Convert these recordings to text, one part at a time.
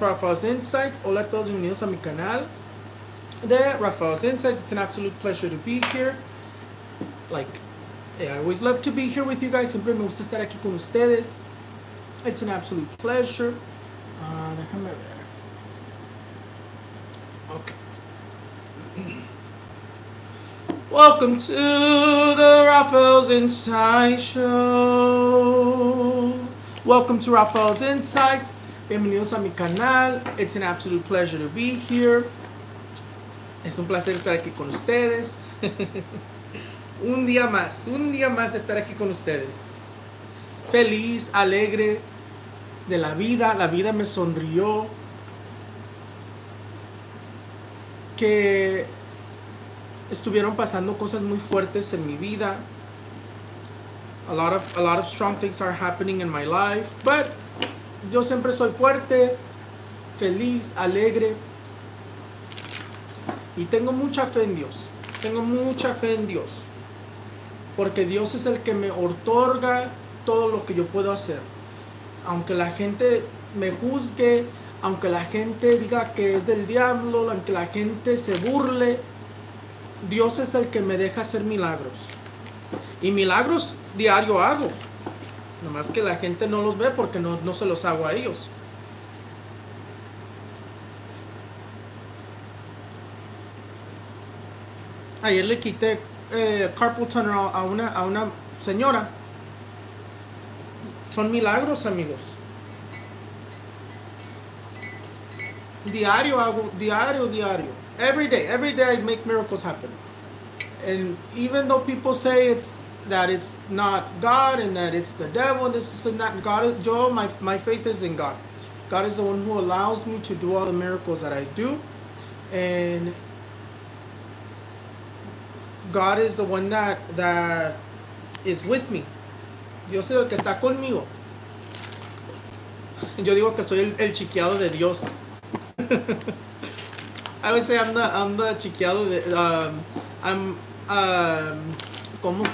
Raphael's Insights. Hola a todos, bienvenidos a mi canal de Raphael's Insights. It's an absolute pleasure to be here. I always love to be here with you guys. Siempre me gusta estar aquí con ustedes. It's an absolute pleasure. Déjame ver. Okay. Welcome to the Raphael's Insights Show. Welcome to Raphael's Insights. Bienvenidos a mi canal. It's an absolute pleasure to be here. Es un placer estar aquí con ustedes. un día más de estar aquí con ustedes. Feliz, alegre de la vida. La vida me sonrió. Que estuvieron pasando cosas muy fuertes en mi vida. A lot of strong things are happening in my life, but yo siempre soy fuerte, feliz, alegre y tengo mucha fe en Dios. Tengo mucha fe en Dios, porque Dios es el que me otorga todo lo que yo puedo hacer. Aunque la gente me juzgue, aunque la gente diga que es del diablo, aunque la gente se burle, Dios es el que me deja hacer milagros. Y milagros diario hago. Nomás que la gente no los ve porque no se los hago a ellos. Ayer le quité carpal tunnel a una señora. Son milagros, amigos. Diario hago, diario. Every day I make miracles happen. And even though people say it's not God and that it's the devil, this is not God. My faith is in God. God is the one who allows me to do all the miracles that I do, and God is the one that is with me. Yo soy el que está conmigo. Yo digo que soy el chiqueado de Dios. I would say I'm the chiqueado de ¿cómo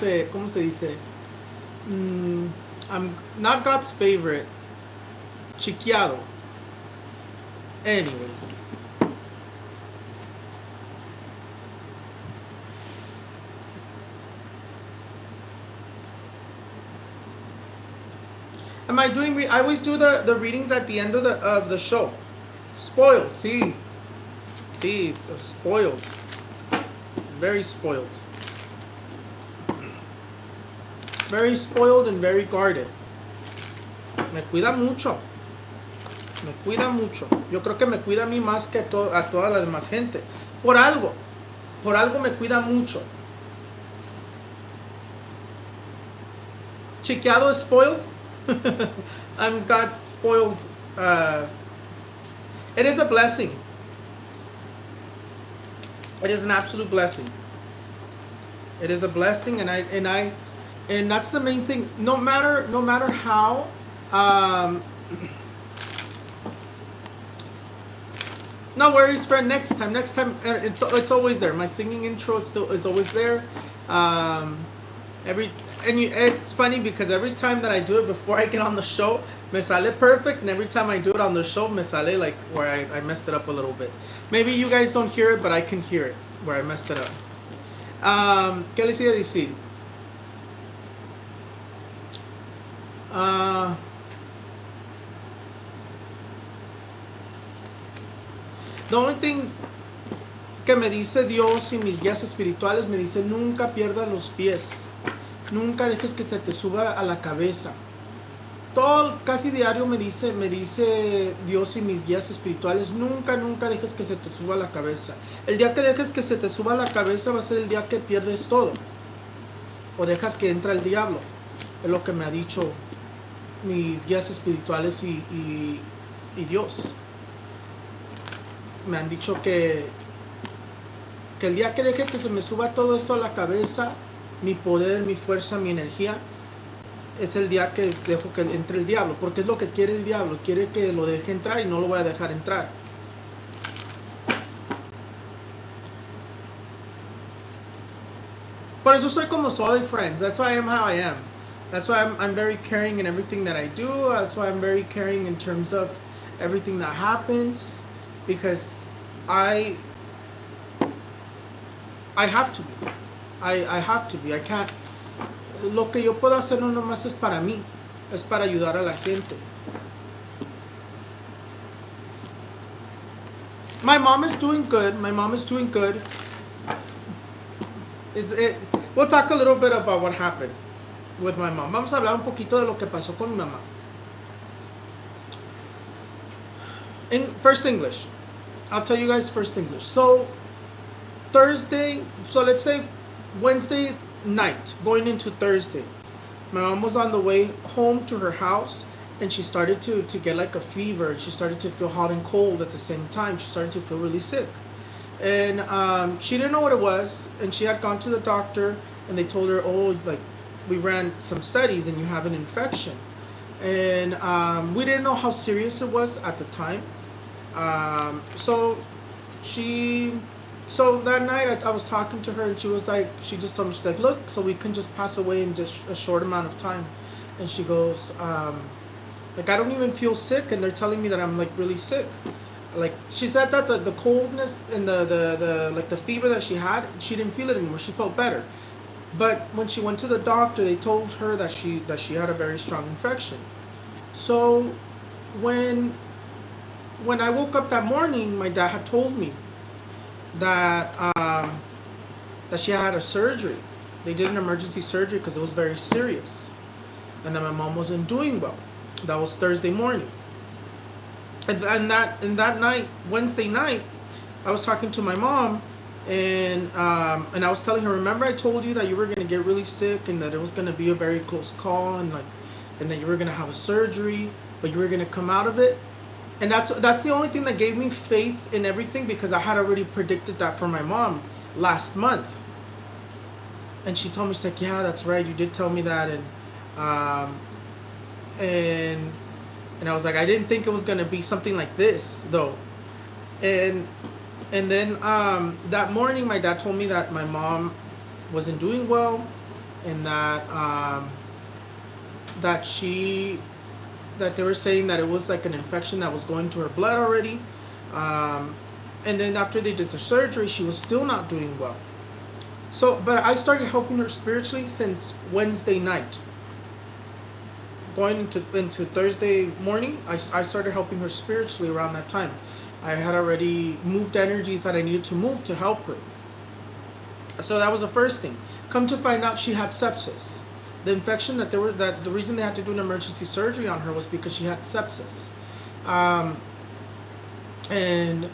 se dice? I'm not God's favorite. Chiqueado. Anyways. Am I doing? I always do the readings at the end of the show. Spoiled. See, it's spoiled. Very spoiled. Very spoiled and very guarded. Me cuida mucho. Yo creo que me cuida a mí más que a toda la demás gente. Por algo me cuida mucho. Chiqueado is spoiled. I'm God's spoiled. It is a blessing. It is an absolute blessing. It is a blessing, and that's the main thing. No matter how, no worries, friend. Next time, it's always there. My singing intro is always there. It's funny because every time that I do it before I get on the show, me sale perfect, and every time I do it on the show, me sale like where I messed it up a little bit. Maybe you guys don't hear it, but I can hear it where I messed it up. ¿Qué les iba a decir? The only thing que me dice Dios y mis guías espirituales me dice: nunca pierdas los pies, nunca dejes que se te suba a la cabeza. Casi diario me dice Dios y mis guías espirituales: nunca dejes que se te suba a la cabeza. El día que dejes que se te suba a la cabeza va a ser el día que pierdes todo, o dejas que entra el diablo. Es lo que me ha dicho mis guías espirituales y Dios. Me han dicho que el día que deje que se me suba todo esto a la cabeza, mi poder, mi fuerza, mi energía, es el día que dejo que entre el diablo, porque es lo que quiere el diablo. Quiere que lo deje entrar y no lo voy a dejar entrar. Por eso soy como soy, friends. That's why I am how I am. That's why I'm very caring in everything that I do. That's why I'm very caring in terms of everything that happens, because I I have to be. I have to be. I can't. Lo que yo puedo hacer no nomás es para mí, es para ayudar a la gente. My mom is doing good. My mom is doing good. Is it? We'll talk a little bit about what happened with my mom. Vamos a hablar un poquito de lo que pasó con mi mamá. In first English, I'll tell you guys first English. So Thursday, so let's say Wednesday night, going into Thursday, my mom was on the way home to her house, and she started to get like a fever, and she started to feel hot and cold at the same time. She started to feel really sick, and she didn't know what it was, and she had gone to the doctor, and they told her, oh, like, we ran some studies and you have an infection, and we didn't know how serious it was at the time. So she so that night I was talking to her, and she was like, she just told me, she's like, look, so we can just pass away in just a short amount of time. And she goes, like, I don't even feel sick, and they're telling me that I'm like really sick. Like, she said that the coldness and the like the fever that she had, she didn't feel it anymore. She felt better. But when she went to the doctor, they told her that she had a very strong infection. So when I woke up that morning, my dad had told me that that she had a surgery. They did an emergency surgery because it was very serious, and that my mom wasn't doing well. That was Thursday morning, and that night, Wednesday night, I was talking to my mom, and I was telling her, remember I told you that you were gonna get really sick, and that it was gonna be a very close call, and that you were gonna have a surgery, but you were gonna come out of it. And that's the only thing that gave me faith in everything, because I had already predicted that for my mom last month. And she told me, she's like, yeah, that's right, you did tell me that. And I was like, I didn't think it was gonna be something like this though. And then that morning, my dad told me that my mom wasn't doing well, and that they were saying that it was like an infection that was going to her blood already. And then after they did the surgery, she was still not doing well. So, but I started helping her spiritually since Wednesday night. Going into Thursday morning, I started helping her spiritually around that time. I had already moved energies that I needed to move to help her. So that was the first thing. Come to find out, she had sepsis. The infection that the reason they had to do an emergency surgery on her was because she had sepsis, and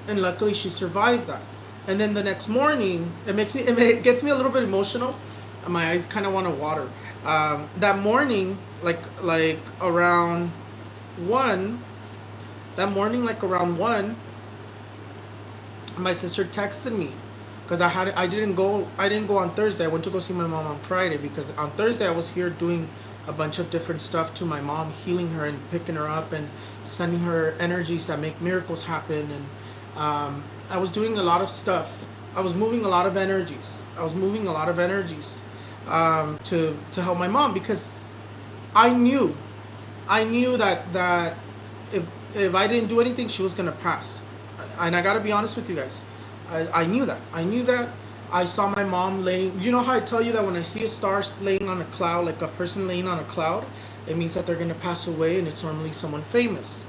luckily she survived that. And then the next morning, it gets me a little bit emotional. My eyes kind of want to water. That morning, like around 1, my sister texted me, because I didn't go on Thursday. I went to go see my mom on Friday, because on Thursday I was here doing a bunch of different stuff to my mom, healing her and picking her up and sending her energies that make miracles happen. And I was doing a lot of stuff. I was moving a lot of energies. To help my mom, because I knew that if I didn't do anything, she was gonna pass. And I gotta be honest with you guys. I knew that. I saw my mom laying. You know how I tell you that when I see a star laying on a cloud, like a person laying on a cloud, it means that they're gonna pass away, and it's normally someone famous.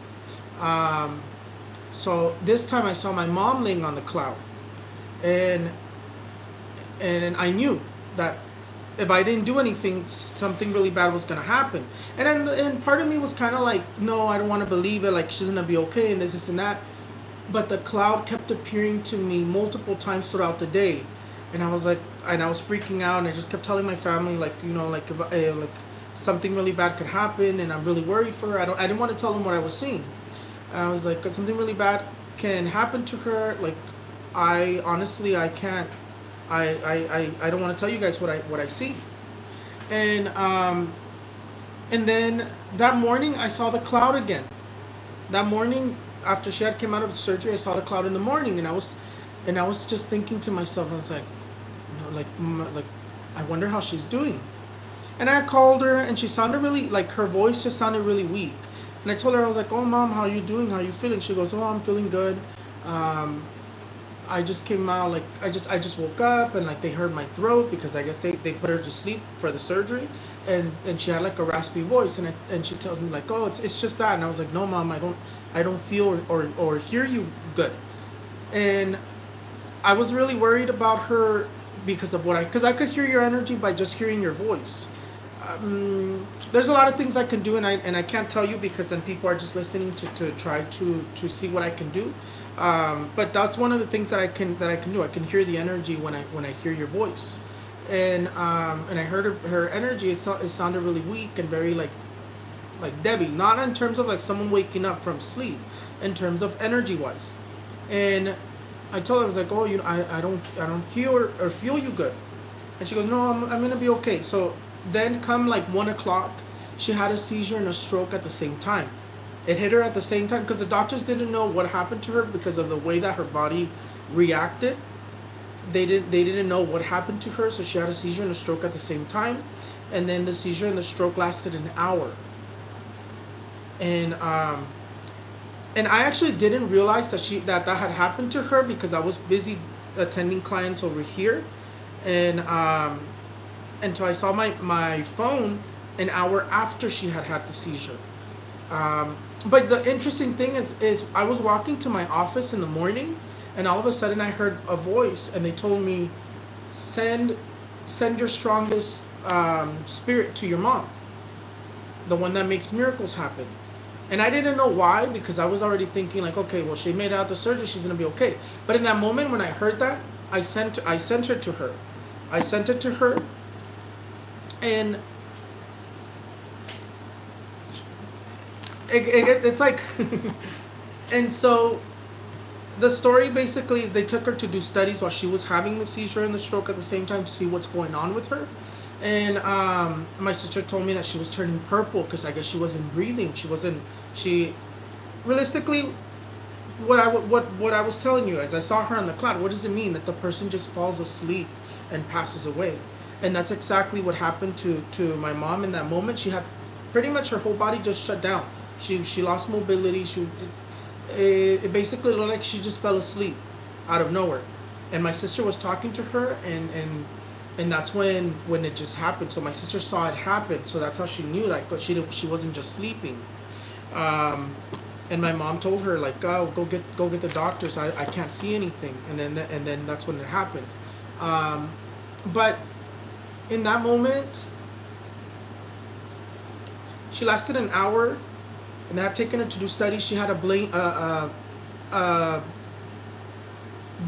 So this time I saw my mom laying on the cloud, and I knew that if I didn't do anything, something really bad was gonna happen. And part of me was kind of like, no, I don't want to believe it. Like, she's gonna be okay, and this and that. But the cloud kept appearing to me multiple times throughout the day, and I was freaking out, and I just kept telling my family, like, like, if, like, something really bad could happen, and I'm really worried for her. I didn't want to tell them what I was seeing. I was like, something really bad can happen to her. Like, I honestly, I can't. I don't want to tell you guys what I see. And then that morning I saw the cloud again. That morning, after she had came out of the surgery, I saw the cloud in the morning, and I was just thinking to myself, I was like, like I wonder how she's doing. And I called her, and she sounded really, like, her voice just sounded really weak. And I told her, I was like, oh mom, how you doing? How you feeling? She goes, oh, I'm feeling good. Um, I just came out, like I just woke up, and like they heard my throat because I guess they put her to sleep for the surgery, and she had like a raspy voice, and she tells me like, oh, it's just that. And I was like, no mom, I don't feel or hear you good. And I was really worried about her because of because I could hear your energy by just hearing your voice. There's a lot of things I can do, and I can't tell you because then people are just listening to try to see what I can do. But that's one of the things that I can do. I can hear the energy when I hear your voice, and I heard her energy. It sounded really weak and very like Debbie, not in terms of like someone waking up from sleep, in terms of energy wise. And I told her, I was like, oh, I don't hear or feel you good. And she goes, no, I'm gonna be okay. So then come like 1 o'clock, she had a seizure and a stroke at the same time. It hit her at the same time because the doctors didn't know what happened to her because of the way that her body reacted. They didn't know what happened to her, so she had a seizure and a stroke at the same time. And then the seizure and the stroke lasted an hour. And I actually didn't realize that had happened to her because I was busy attending clients over here, and so I saw my phone an hour after she had the seizure. But the interesting thing is I was walking to my office in the morning, and all of a sudden I heard a voice, and they told me, send your strongest spirit to your mom, the one that makes miracles happen. And I didn't know why because I was already thinking like, okay, well, she made it out the surgery, she's gonna be okay. But in that moment when I heard that, I sent her to her. I sent it to her, and it's like, and so the story basically is they took her to do studies while she was having the seizure and the stroke at the same time to see what's going on with her. And my sister told me that she was turning purple because I guess she wasn't breathing. She realistically, what I was telling you as I saw her on the cloud, what does it mean that the person just falls asleep and passes away? And that's exactly what happened to my mom in that moment. She had pretty much her whole body just shut down. She lost mobility. It basically looked like she just fell asleep out of nowhere. And my sister was talking to her, and that's when it just happened. So my sister saw it happen, so that's how she knew that she wasn't just sleeping. And my mom told her like, oh, go get the doctors. I can't see anything. And then that's when it happened. But in that moment, she lasted an hour, and they had taken her to do studies. She had a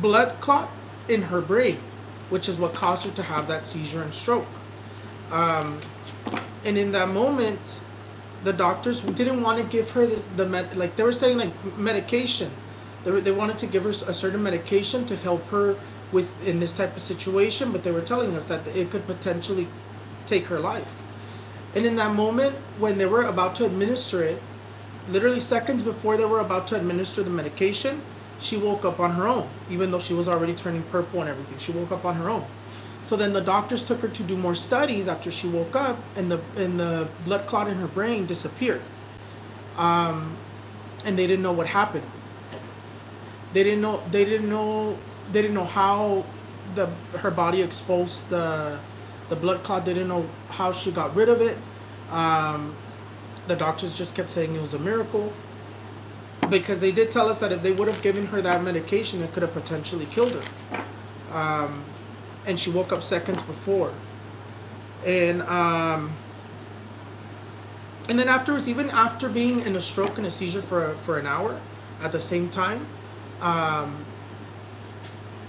blood clot in her brain, which is what caused her to have that seizure and stroke. And in that moment, the doctors didn't want to give her like they were saying like medication. They wanted to give her a certain medication to help her in this type of situation, but they were telling us that it could potentially take her life. And in that moment, when they were about to administer it, literally seconds before they were about to administer the medication, she woke up on her own, even though she was already turning purple and everything. She woke up on her own. So then the doctors took her to do more studies after she woke up, and the blood clot in her brain disappeared. And they didn't know what happened. They didn't know how her body exposed the blood clot. They didn't know how she got rid of it. The doctors just kept saying it was a miracle, because they did tell us that if they would have given her that medication, it could have potentially killed her. And she woke up seconds before. And then afterwards, even after being in a stroke and a seizure for an hour at the same time,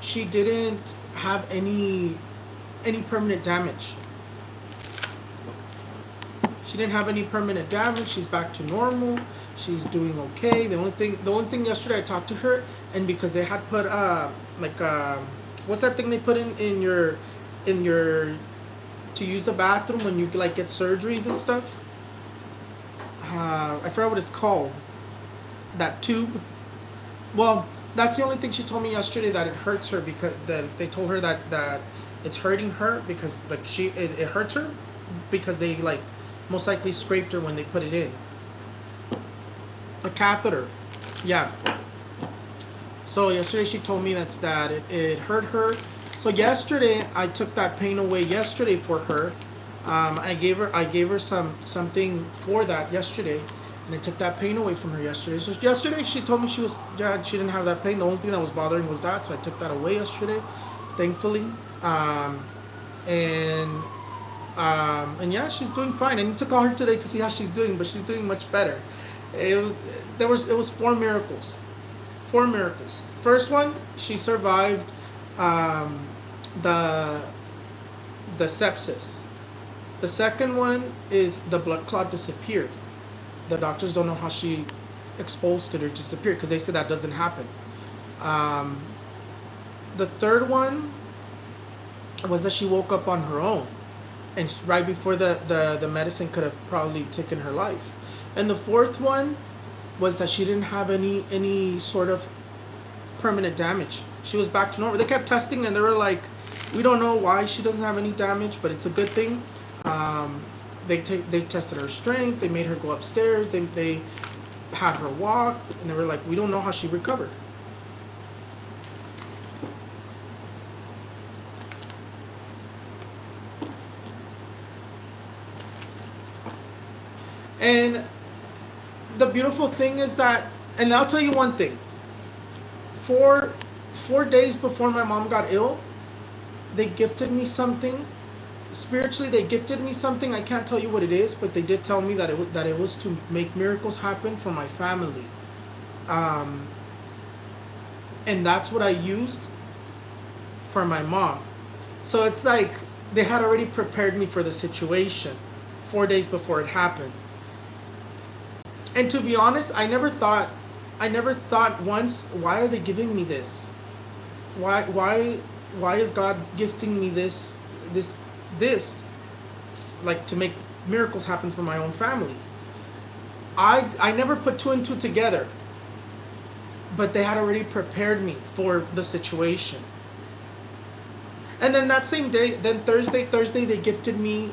she didn't have any permanent damage. She didn't have any permanent damage. She's back to normal. She's doing okay. The only thing yesterday I talked to her, and because they had put what's that thing they put in your to use the bathroom when you like get surgeries and stuff. I forgot what it's called. That tube. Well, that's the only thing she told me yesterday, that it hurts her, because they told her that it's hurting her because like it hurts her because they like most likely scraped her when they put it in. a catheter. Yeah. So yesterday she told me that it hurt her. So yesterday I took that pain away yesterday for her. I gave her something for that yesterday, and I took that pain away from her yesterday. So yesterday she told me she didn't have that pain. The only thing that was bothering was that, so I took that away yesterday, thankfully. And yeah, she's doing fine. I need to call her today to see how she's doing, but she's doing much better. It was 4 miracles. 4 miracles. First one, she survived the sepsis. The second one is the blood clot disappeared. The doctors don't know how she exposed it or disappeared, because they said that doesn't happen. The third one was that she woke up on her own, and right before the medicine could have probably taken her life. And the fourth one was that she didn't have any sort of permanent damage. She was back to normal. They kept testing, and they were like, we don't know why she doesn't have any damage, but it's a good thing. They tested her strength. They made her go upstairs. They had her walk, and they were like, we don't know how she recovered. And the beautiful thing is that, and I'll tell you one thing. 4 days before my mom got ill, they gifted me something. Spiritually, they gifted me something. I can't tell you what it is, but they did tell me that it was to make miracles happen for my family. And that's what I used for my mom. So it's like they had already prepared me for the situation 4 days before it happened. And to be honest, I never thought once, why are they giving me this? Why is God gifting me this, like, to make miracles happen for my own family? I never put 2 and 2 together, but they had already prepared me for the situation. And then that same day, then Thursday, they gifted me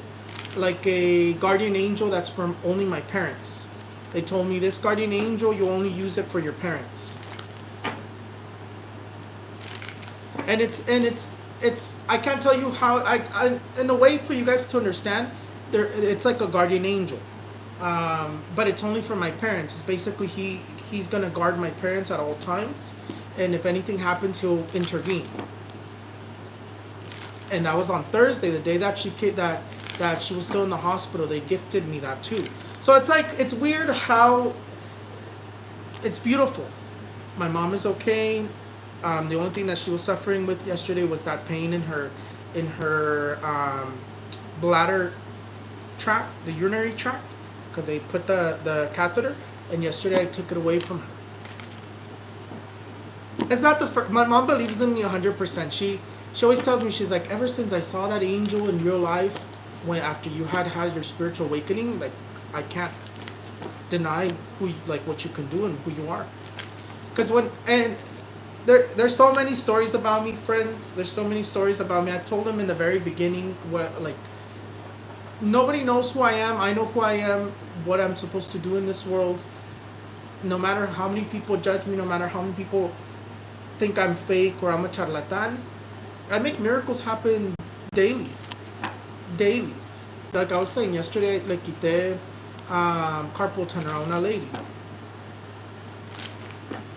like a guardian angel that's from only my parents. They told me, this guardian angel, you only use it for your parents. And it's I can't tell you how, I in a way for you guys to understand, it's like a guardian angel, but it's only for my parents. It's basically he's gonna guard my parents at all times, and if anything happens, he'll intervene. And that was on Thursday, the day that she was still in the hospital. They gifted me that too. So it's like, it's weird how it's beautiful. My mom is okay. The only thing that she was suffering with yesterday was that pain in her bladder tract, the urinary tract, because they put the catheter, and yesterday I took it away from her. It's not the first. My mom believes in me 100%. She always tells me, she's like, ever since I saw that angel in real life, after you had your spiritual awakening, like, I can't deny what you can do and who you are. Because there's so many stories about me, friends. There's so many stories about me. I've told them in the very beginning nobody knows who I am. I know who I am, what I'm supposed to do in this world. No matter how many people judge me, no matter how many people think I'm fake or I'm a charlatan, I make miracles happen daily. Daily. Like I was saying yesterday, le quité carpal tunnel a una lady.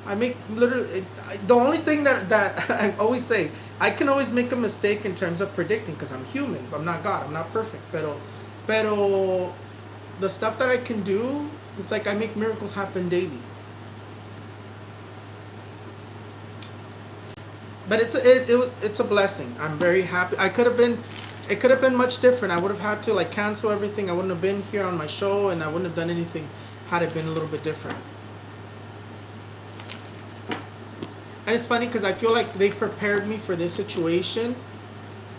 I make literally, the only thing that I always say, I can always make a mistake in terms of predicting, because I'm human. I'm not God. I'm not perfect. Pero the stuff that I can do, it's like I make miracles happen daily. But it's a blessing. I'm very happy. It could have been much different. I would have had to cancel everything. I wouldn't have been here on my show, and I wouldn't have done anything had it been a little bit different. And it's funny because I feel like they prepared me for this situation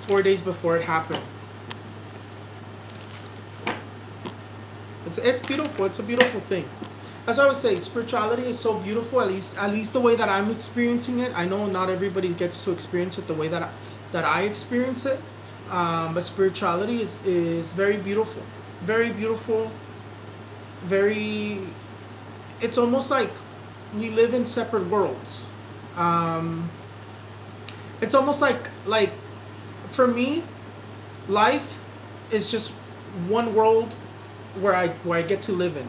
4 days before it happened. It's beautiful. It's a beautiful thing. That's what I would say. Spirituality is so beautiful. At least the way that I'm experiencing it. I know not everybody gets to experience it the way that I experience it. But spirituality is very beautiful. Very beautiful. Very. it's almost like we live in separate worlds. Um, it's almost like for me, life is just one world where I get to live in.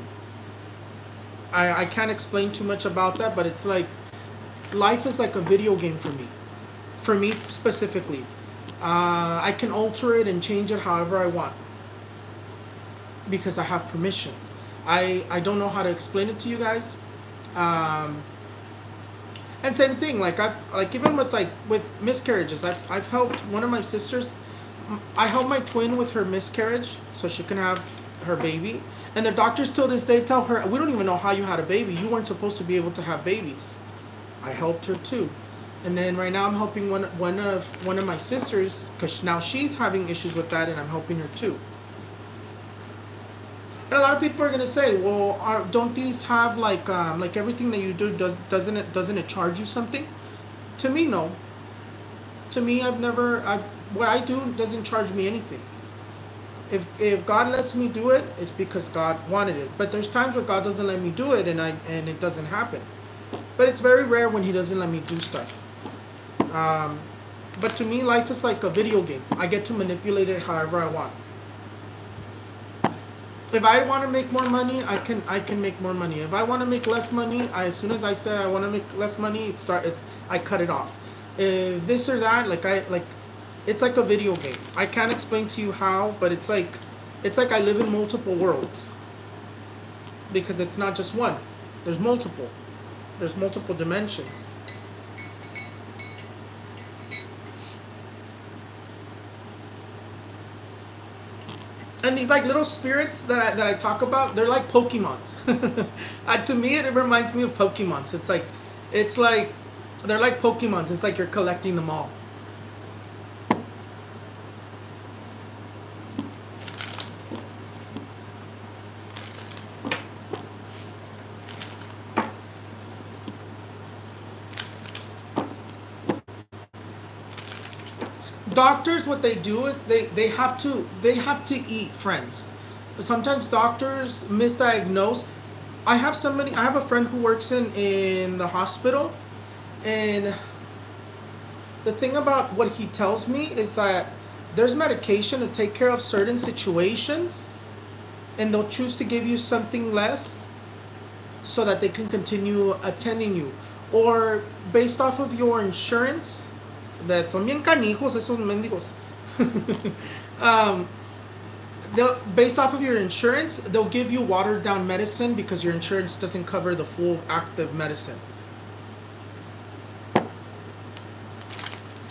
I can't explain too much about that, but it's like life is like a video game for me. For me specifically, I can alter it and change it however I want because I have permission. I don't know how to explain it to you guys. Um, and same thing, like I've like even with miscarriages, I've helped one of my sisters. I helped my twin with her miscarriage so she can have her baby. And the doctors till this day tell her, we don't even know how you had a baby. You weren't supposed to be able to have babies. I helped her too. And then right now I'm helping one of my sisters because now she's having issues with that, and I'm helping her too. And a lot of people are gonna say, well, don't these have like everything that you do doesn't it charge you something? To me, no. To me, what I do doesn't charge me anything. If God lets me do it, it's because God wanted it. But there's times where God doesn't let me do it, and it doesn't happen. But it's very rare when He doesn't let me do stuff. But to me, life is like a video game. I get to manipulate it however I want. If I want to make more money, I can make more money. If I want to make less money, as soon as I said I want to make less money, I cut it off. If this or that, it's like a video game. I can't explain to you how, but it's like I live in multiple worlds. Because it's not just one. There's multiple. There's multiple dimensions. And these like little spirits that I talk about, they're like Pokemons. To me, it reminds me of Pokemons. It's like they're like Pokemons. It's like you're collecting them all. Doctors, what they do is they have to eat, friends. Sometimes doctors misdiagnose. I have a friend who works in the hospital, and the thing about what he tells me is that there's medication to take care of certain situations, and they'll choose to give you something less so that they can continue attending you, or based off of your insurance. That son bien canijos esos mendigos. Based off of your insurance, they'll give you watered down medicine because your insurance doesn't cover the full active medicine.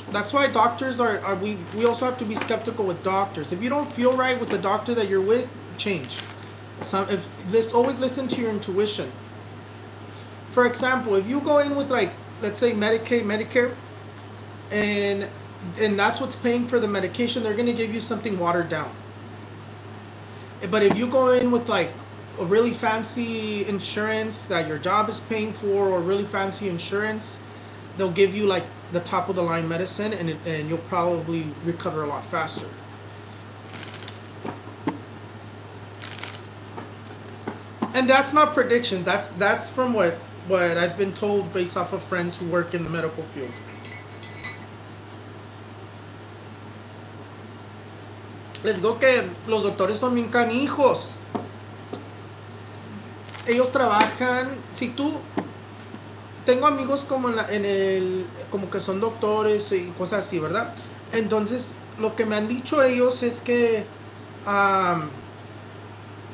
That's why doctors we also have to be skeptical with doctors. If you don't feel right with the doctor that you're with, change. Always listen to your intuition. For example, if you go in with let's say Medicaid, Medicare, and that's what's paying for the medication, they're going to give you something watered down. But if you go in with like a really fancy insurance that your job is paying for, or really fancy insurance, they'll give you like the top of the line medicine, and you'll probably recover a lot faster. And that's not predictions. That's from what I've been told based off of friends who work in the medical field. Les digo que los doctores son bien canijos. Ellos trabajan. Si tú. Tengo amigos como como que son doctores y cosas así, ¿verdad? Entonces, lo que me han dicho ellos es que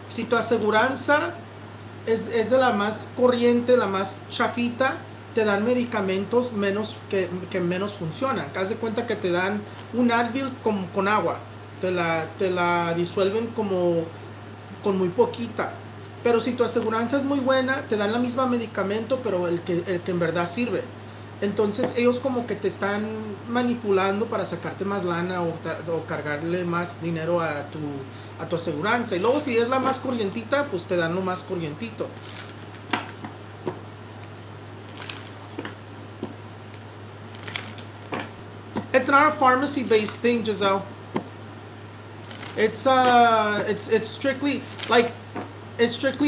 si tu aseguranza es de la más corriente, la más chafita, te dan medicamentos que menos funcionan. Haz de cuenta que te dan un Advil con agua. Te la disuelven como con muy poquita. Pero si tu aseguranza es muy buena, te dan la misma medicamento, pero el que en verdad sirve. Entonces ellos como que te están manipulando para sacarte más lana o cargarle más dinero a tu aseguranza. Y luego si es la más corrientita, pues te dan lo más corrientito. It's not a pharmacy-based thing, Giselle. It's strictly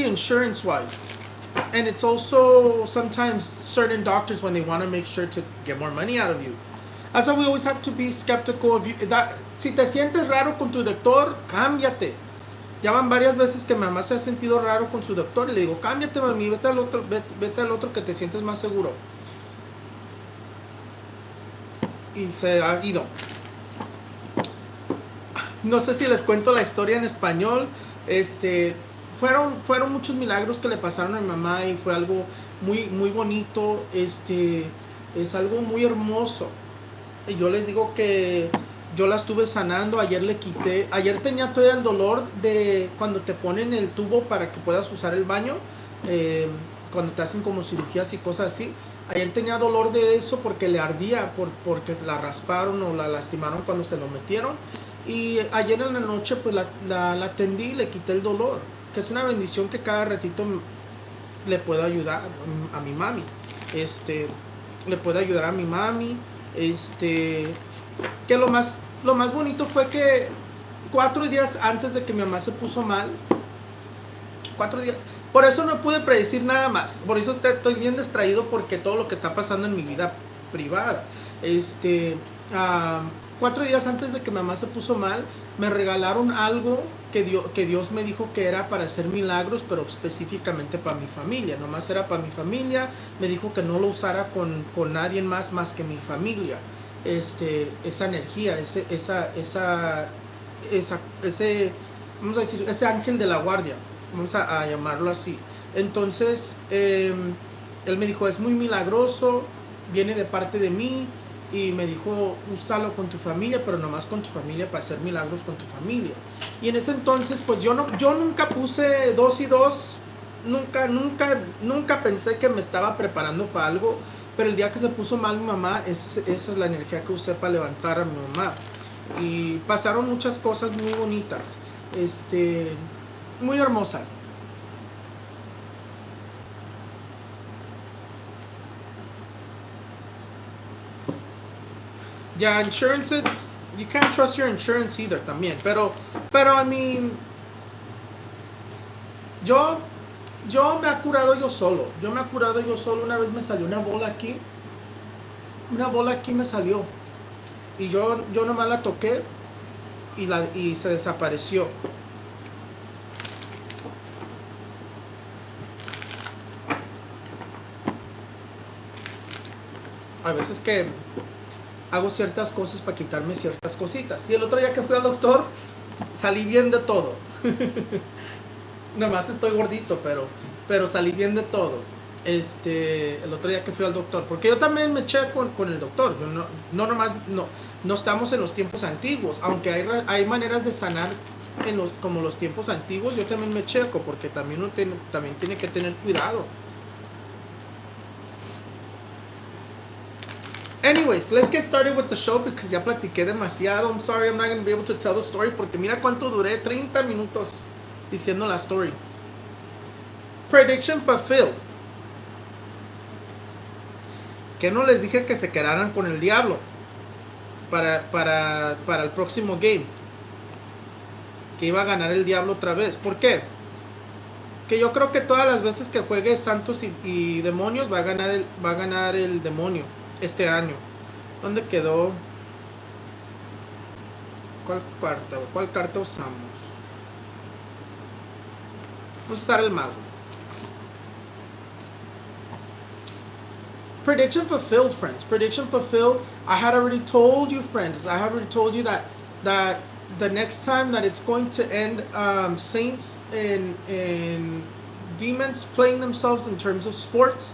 insurance-wise, And it's also sometimes certain doctors when they want to make sure to get more money out of you. That's why we always have to be skeptical of you. Si te sientes raro con tu doctor, cámbiate. Ya van varias veces que mamá se ha sentido raro con su doctor y le digo, cámbiate, mami, vete al otro que te sientes más seguro. Y se ha ido. No sé si les cuento la historia en español. Fueron muchos milagros que le pasaron a mi mamá y fue algo muy bonito. Es algo muy hermoso. Y yo les digo que yo la estuve sanando. Ayer tenía todavía el dolor de cuando te ponen el tubo para que puedas usar el baño, cuando te hacen como cirugías y cosas así. Ayer tenía dolor de eso porque le ardía, porque la rasparon o la lastimaron cuando se lo metieron. Y ayer en la noche pues la atendí y le quité el dolor, que es una bendición que cada ratito le puedo ayudar a mi mami. Le puedo ayudar a mi mami. Que lo más bonito fue que 4 días antes de que mi mamá se puso mal, 4 días, por eso no pude predecir nada más, por eso estoy bien distraído porque todo lo que está pasando en mi vida privada. 4 días antes de que mi mamá se puso mal, me regalaron algo que Dios me dijo que era para hacer milagros, pero específicamente para mi familia. Nomás era para mi familia. Me dijo que no lo usara con nadie más que mi familia. Esa energía, vamos a decir, ese ángel de la guardia, vamos a llamarlo así. Entonces, él me dijo, es muy milagroso, viene de parte de mí. Y me dijo, úsalo con tu familia, pero nomás con tu familia para hacer milagros con tu familia. Y en ese entonces, pues yo nunca puse 2 y 2, nunca pensé que me estaba preparando para algo. Pero el día que se puso mal mi mamá, esa es la energía que usé para levantar a mi mamá. Y pasaron muchas cosas muy bonitas, muy hermosas. Yeah, insurances, you can't trust your insurance either también. Pero I mean, yo me he curado yo solo. Una vez me salió una bola aquí. Me salió. Y yo nomás la toqué y se desapareció. A veces que hago ciertas cosas para quitarme ciertas cositas. Y el otro día que fui al doctor, salí bien de todo. Nomás estoy gordito, pero salí bien de todo. El otro día que fui al doctor, porque yo también me eché con el doctor. Yo no estamos en los tiempos antiguos, aunque hay maneras de sanar como los tiempos antiguos. Yo también me checo, porque también uno también tiene que tener cuidado. Anyways, let's get started with the show because ya platiqué demasiado. I'm sorry, I'm not going to be able to tell the story porque mira cuánto duré, 30 minutos diciendo la story. Prediction fulfilled. Que no les dije que se quedaran con el diablo para el próximo game. Que iba a ganar el diablo otra vez. ¿Por qué? Que yo creo que todas las veces que juegue santos y demonios va a ganar el demonio este año. ¿Dónde quedó? ¿Cuál carta usamos? Vamos a usar el mago. Prediction fulfilled, friends. Prediction fulfilled. I had already told you, friends. I had already told you that the next time that it's going to end, saints and demons playing themselves in terms of sports,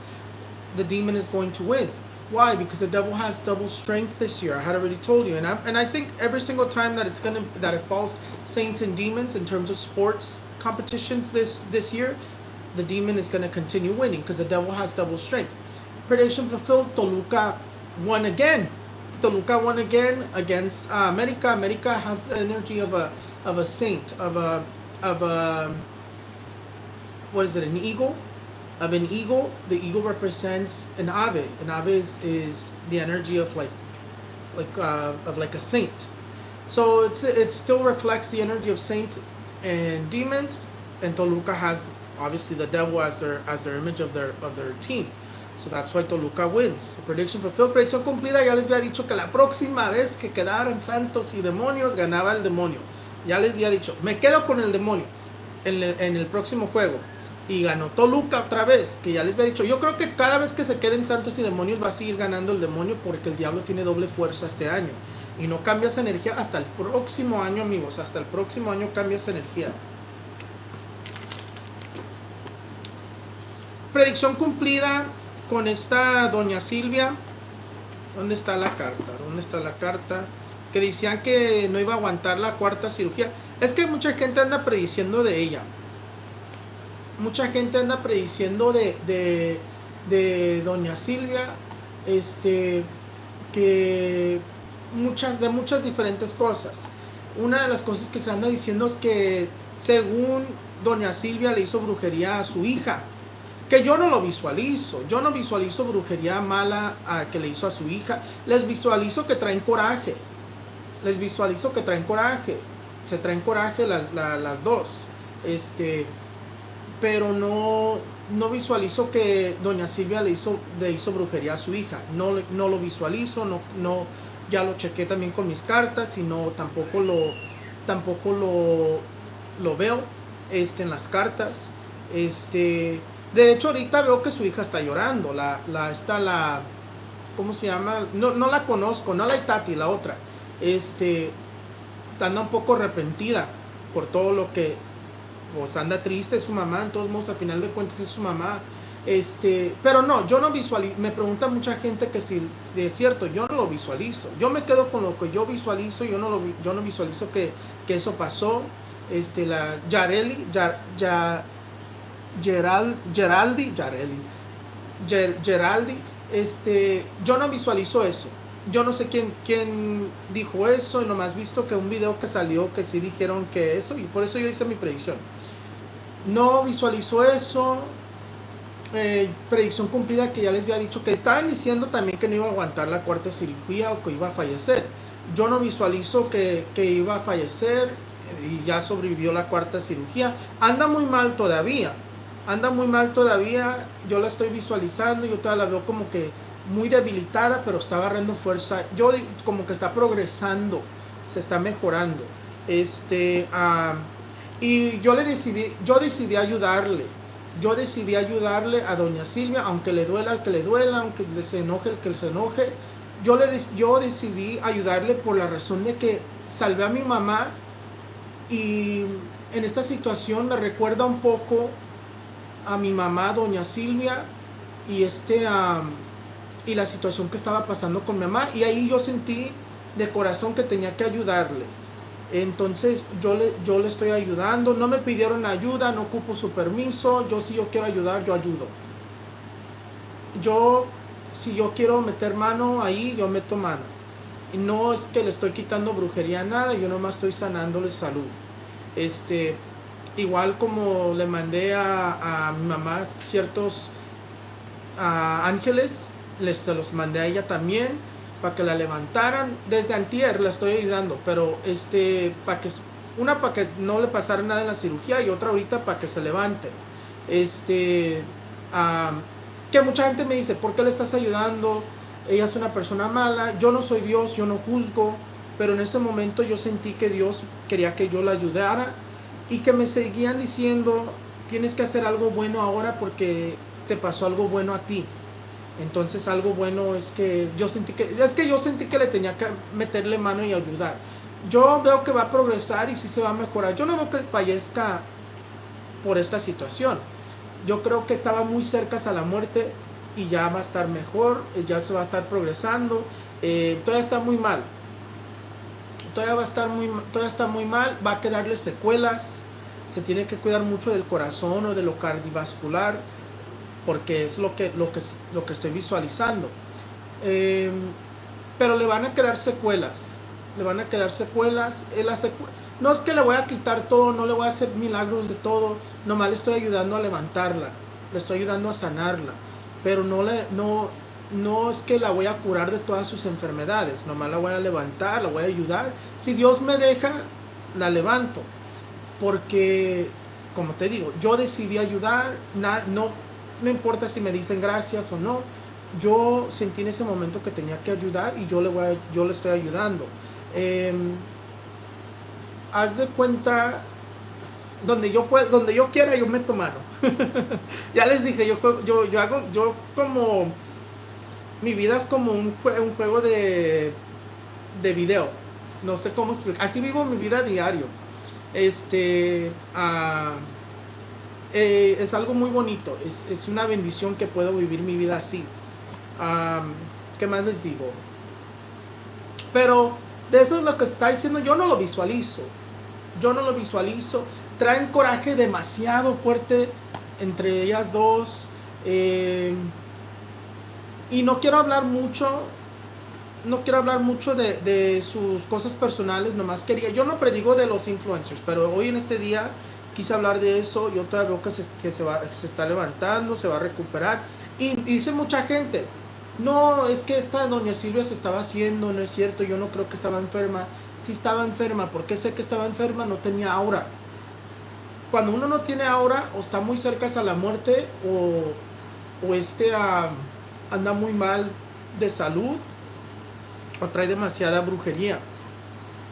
the demon is going to win. Why? Because the devil has double strength this year. I had already told you, and I think every single time that it falls saints and demons in terms of sports competitions this year, the demon is going to continue winning because the devil has double strength. Prediction fulfilled. Toluca won again. Against America. America has the energy of a saint, of a what is it? An eagle. Of an eagle. The eagle represents an ave. An ave is the energy of like a saint. So it still reflects the energy of saints and demons. And Toluca has obviously the devil as their image of their team. So that's why Toluca wins. Prediction fulfilled, predicción cumplida. Ya les había dicho que la próxima vez que quedaran santos y demonios, ganaba el demonio. Ya les había dicho, me quedo con el demonio en el próximo juego. Y ganó Toluca otra vez, que ya les había dicho. Yo creo que cada vez que se queden santos y demonios va a seguir ganando el demonio, porque el diablo tiene doble fuerza este año. Y no cambia esa energía hasta el próximo año, amigos. Hasta el próximo año cambia esa energía. Predicción cumplida con esta Doña Sylvia. ¿Dónde está la carta? ¿Dónde está la carta? Que decían que no iba a aguantar la cuarta cirugía. Es que mucha gente anda prediciendo de ella. Mucha gente anda prediciendo de Doña Sylvia. Que muchas diferentes cosas. Una de las cosas que se anda diciendo es que según Doña Sylvia le hizo brujería a su hija. Que yo no lo visualizo. Yo no visualizo brujería mala que le hizo a su hija. Les visualizo que traen coraje. Les visualizo que traen coraje. Se traen coraje las dos. Pero no visualizo que Doña Sylvia le hizo brujería a su hija. No lo visualizo. No, ya lo chequé también con mis cartas. Y no, tampoco lo veo en las cartas. De hecho, ahorita veo que su hija está llorando. ¿Cómo se llama? No la conozco, no la Itati, la otra. Anda un poco arrepentida por todo lo que, pues anda triste, es su mamá, en todos modos, al final de cuentas es su mamá. Pero no, yo no visualizo. Me pregunta mucha gente que si es cierto, yo no lo visualizo. Yo me quedo con lo que yo visualizo. Yo no visualizo que eso pasó. La Geraldi, yo no visualizo eso. Yo no sé quién dijo eso, y nomás visto que un video que salió que sí dijeron que eso, y por eso yo hice mi predicción. No visualizo eso. Predicción cumplida, que ya les había dicho que estaban diciendo también que no iba a aguantar la cuarta cirugía o que iba a fallecer. Yo no visualizo que iba a fallecer y ya sobrevivió la cuarta cirugía. Anda muy mal todavía. Yo la estoy visualizando. Yo todavía la veo como que muy debilitada, pero está agarrando fuerza. Yo como que está progresando, se está mejorando. Y yo decidí ayudarle. Yo decidí ayudarle a Doña Sylvia, aunque le duela al que le duela, aunque se enoje el que se enoje. Yo decidí ayudarle por la razón de que salvé a mi mamá, y en esta situación me recuerda un poco a mi mamá, Doña Sylvia, y la situación que estaba pasando con mi mamá, y ahí yo sentí de corazón que tenía que ayudarle. Entonces yo le estoy ayudando. No me pidieron ayuda, no ocupo su permiso. Si yo quiero ayudar, yo ayudo. Si yo quiero meter mano ahí, yo meto mano. Y no es que le estoy quitando brujería a nada, yo nomás estoy sanándole salud. Igual como le mandé a mi mamá ciertos ángeles, se los mandé a ella también, para que la levantaran. Desde antier la estoy ayudando, pero para que no le pasara nada en la cirugía, y otra ahorita para que se levante. Que mucha gente me dice, ¿por qué le estás ayudando? Ella es una persona mala. Yo no soy Dios, yo no juzgo, pero en ese momento yo sentí que Dios quería que yo la ayudara, y que me seguían diciendo, tienes que hacer algo bueno ahora porque te pasó algo bueno a ti. Entonces algo bueno es que yo sentí que le tenía que meterle mano y ayudar. Yo veo que va a progresar y sí se va a mejorar. Yo no veo que fallezca por esta situación. Yo creo que estaba muy cerca a la muerte y ya va a estar mejor, ya se va a estar progresando. Todavía está muy mal. Todavía está muy mal, va a quedarle secuelas. Se tiene que cuidar mucho del corazón o de lo cardiovascular, porque es lo que estoy visualizando. Pero le van a quedar secuelas. No es que le voy a quitar todo, no le voy a hacer milagros de todo, nomás le estoy ayudando a levantarla, le estoy ayudando a sanarla, pero no es que la voy a curar de todas sus enfermedades, nomás la voy a levantar, la voy a ayudar. Si Dios me deja, la levanto, porque como te digo, yo decidí ayudar, no me importa si me dicen gracias o no, yo sentí en ese momento que tenía que ayudar y yo le estoy ayudando. Em, Haz de cuenta, donde yo quiera, yo meto mano. Ya les dije, yo como, mi vida es como un juego de video. No sé cómo explicar. Así vivo mi vida a diario. Este, ah, es algo muy bonito. Es una bendición que puedo vivir mi vida así. Ah, ¿Qué más les digo? Pero de eso es lo que se está diciendo. Yo no lo visualizo. Yo no lo visualizo. Traen coraje demasiado fuerte entre ellas dos. Y no quiero hablar mucho. No quiero hablar mucho de sus cosas personales. Nomás quería. Yo no predigo de los influencers. Pero hoy en este día quise hablar de eso. Yo todavía veo que se está levantando. Se va a recuperar. Y dice mucha gente. No, es que esta Doña Silvia se estaba haciendo, no es cierto, yo no creo que estaba enferma. Sí estaba enferma, ¿por qué sé que estaba enferma? No tenía aura. Cuando uno no tiene aura, o está muy cerca a la muerte, o anda muy mal de salud, o trae demasiada brujería.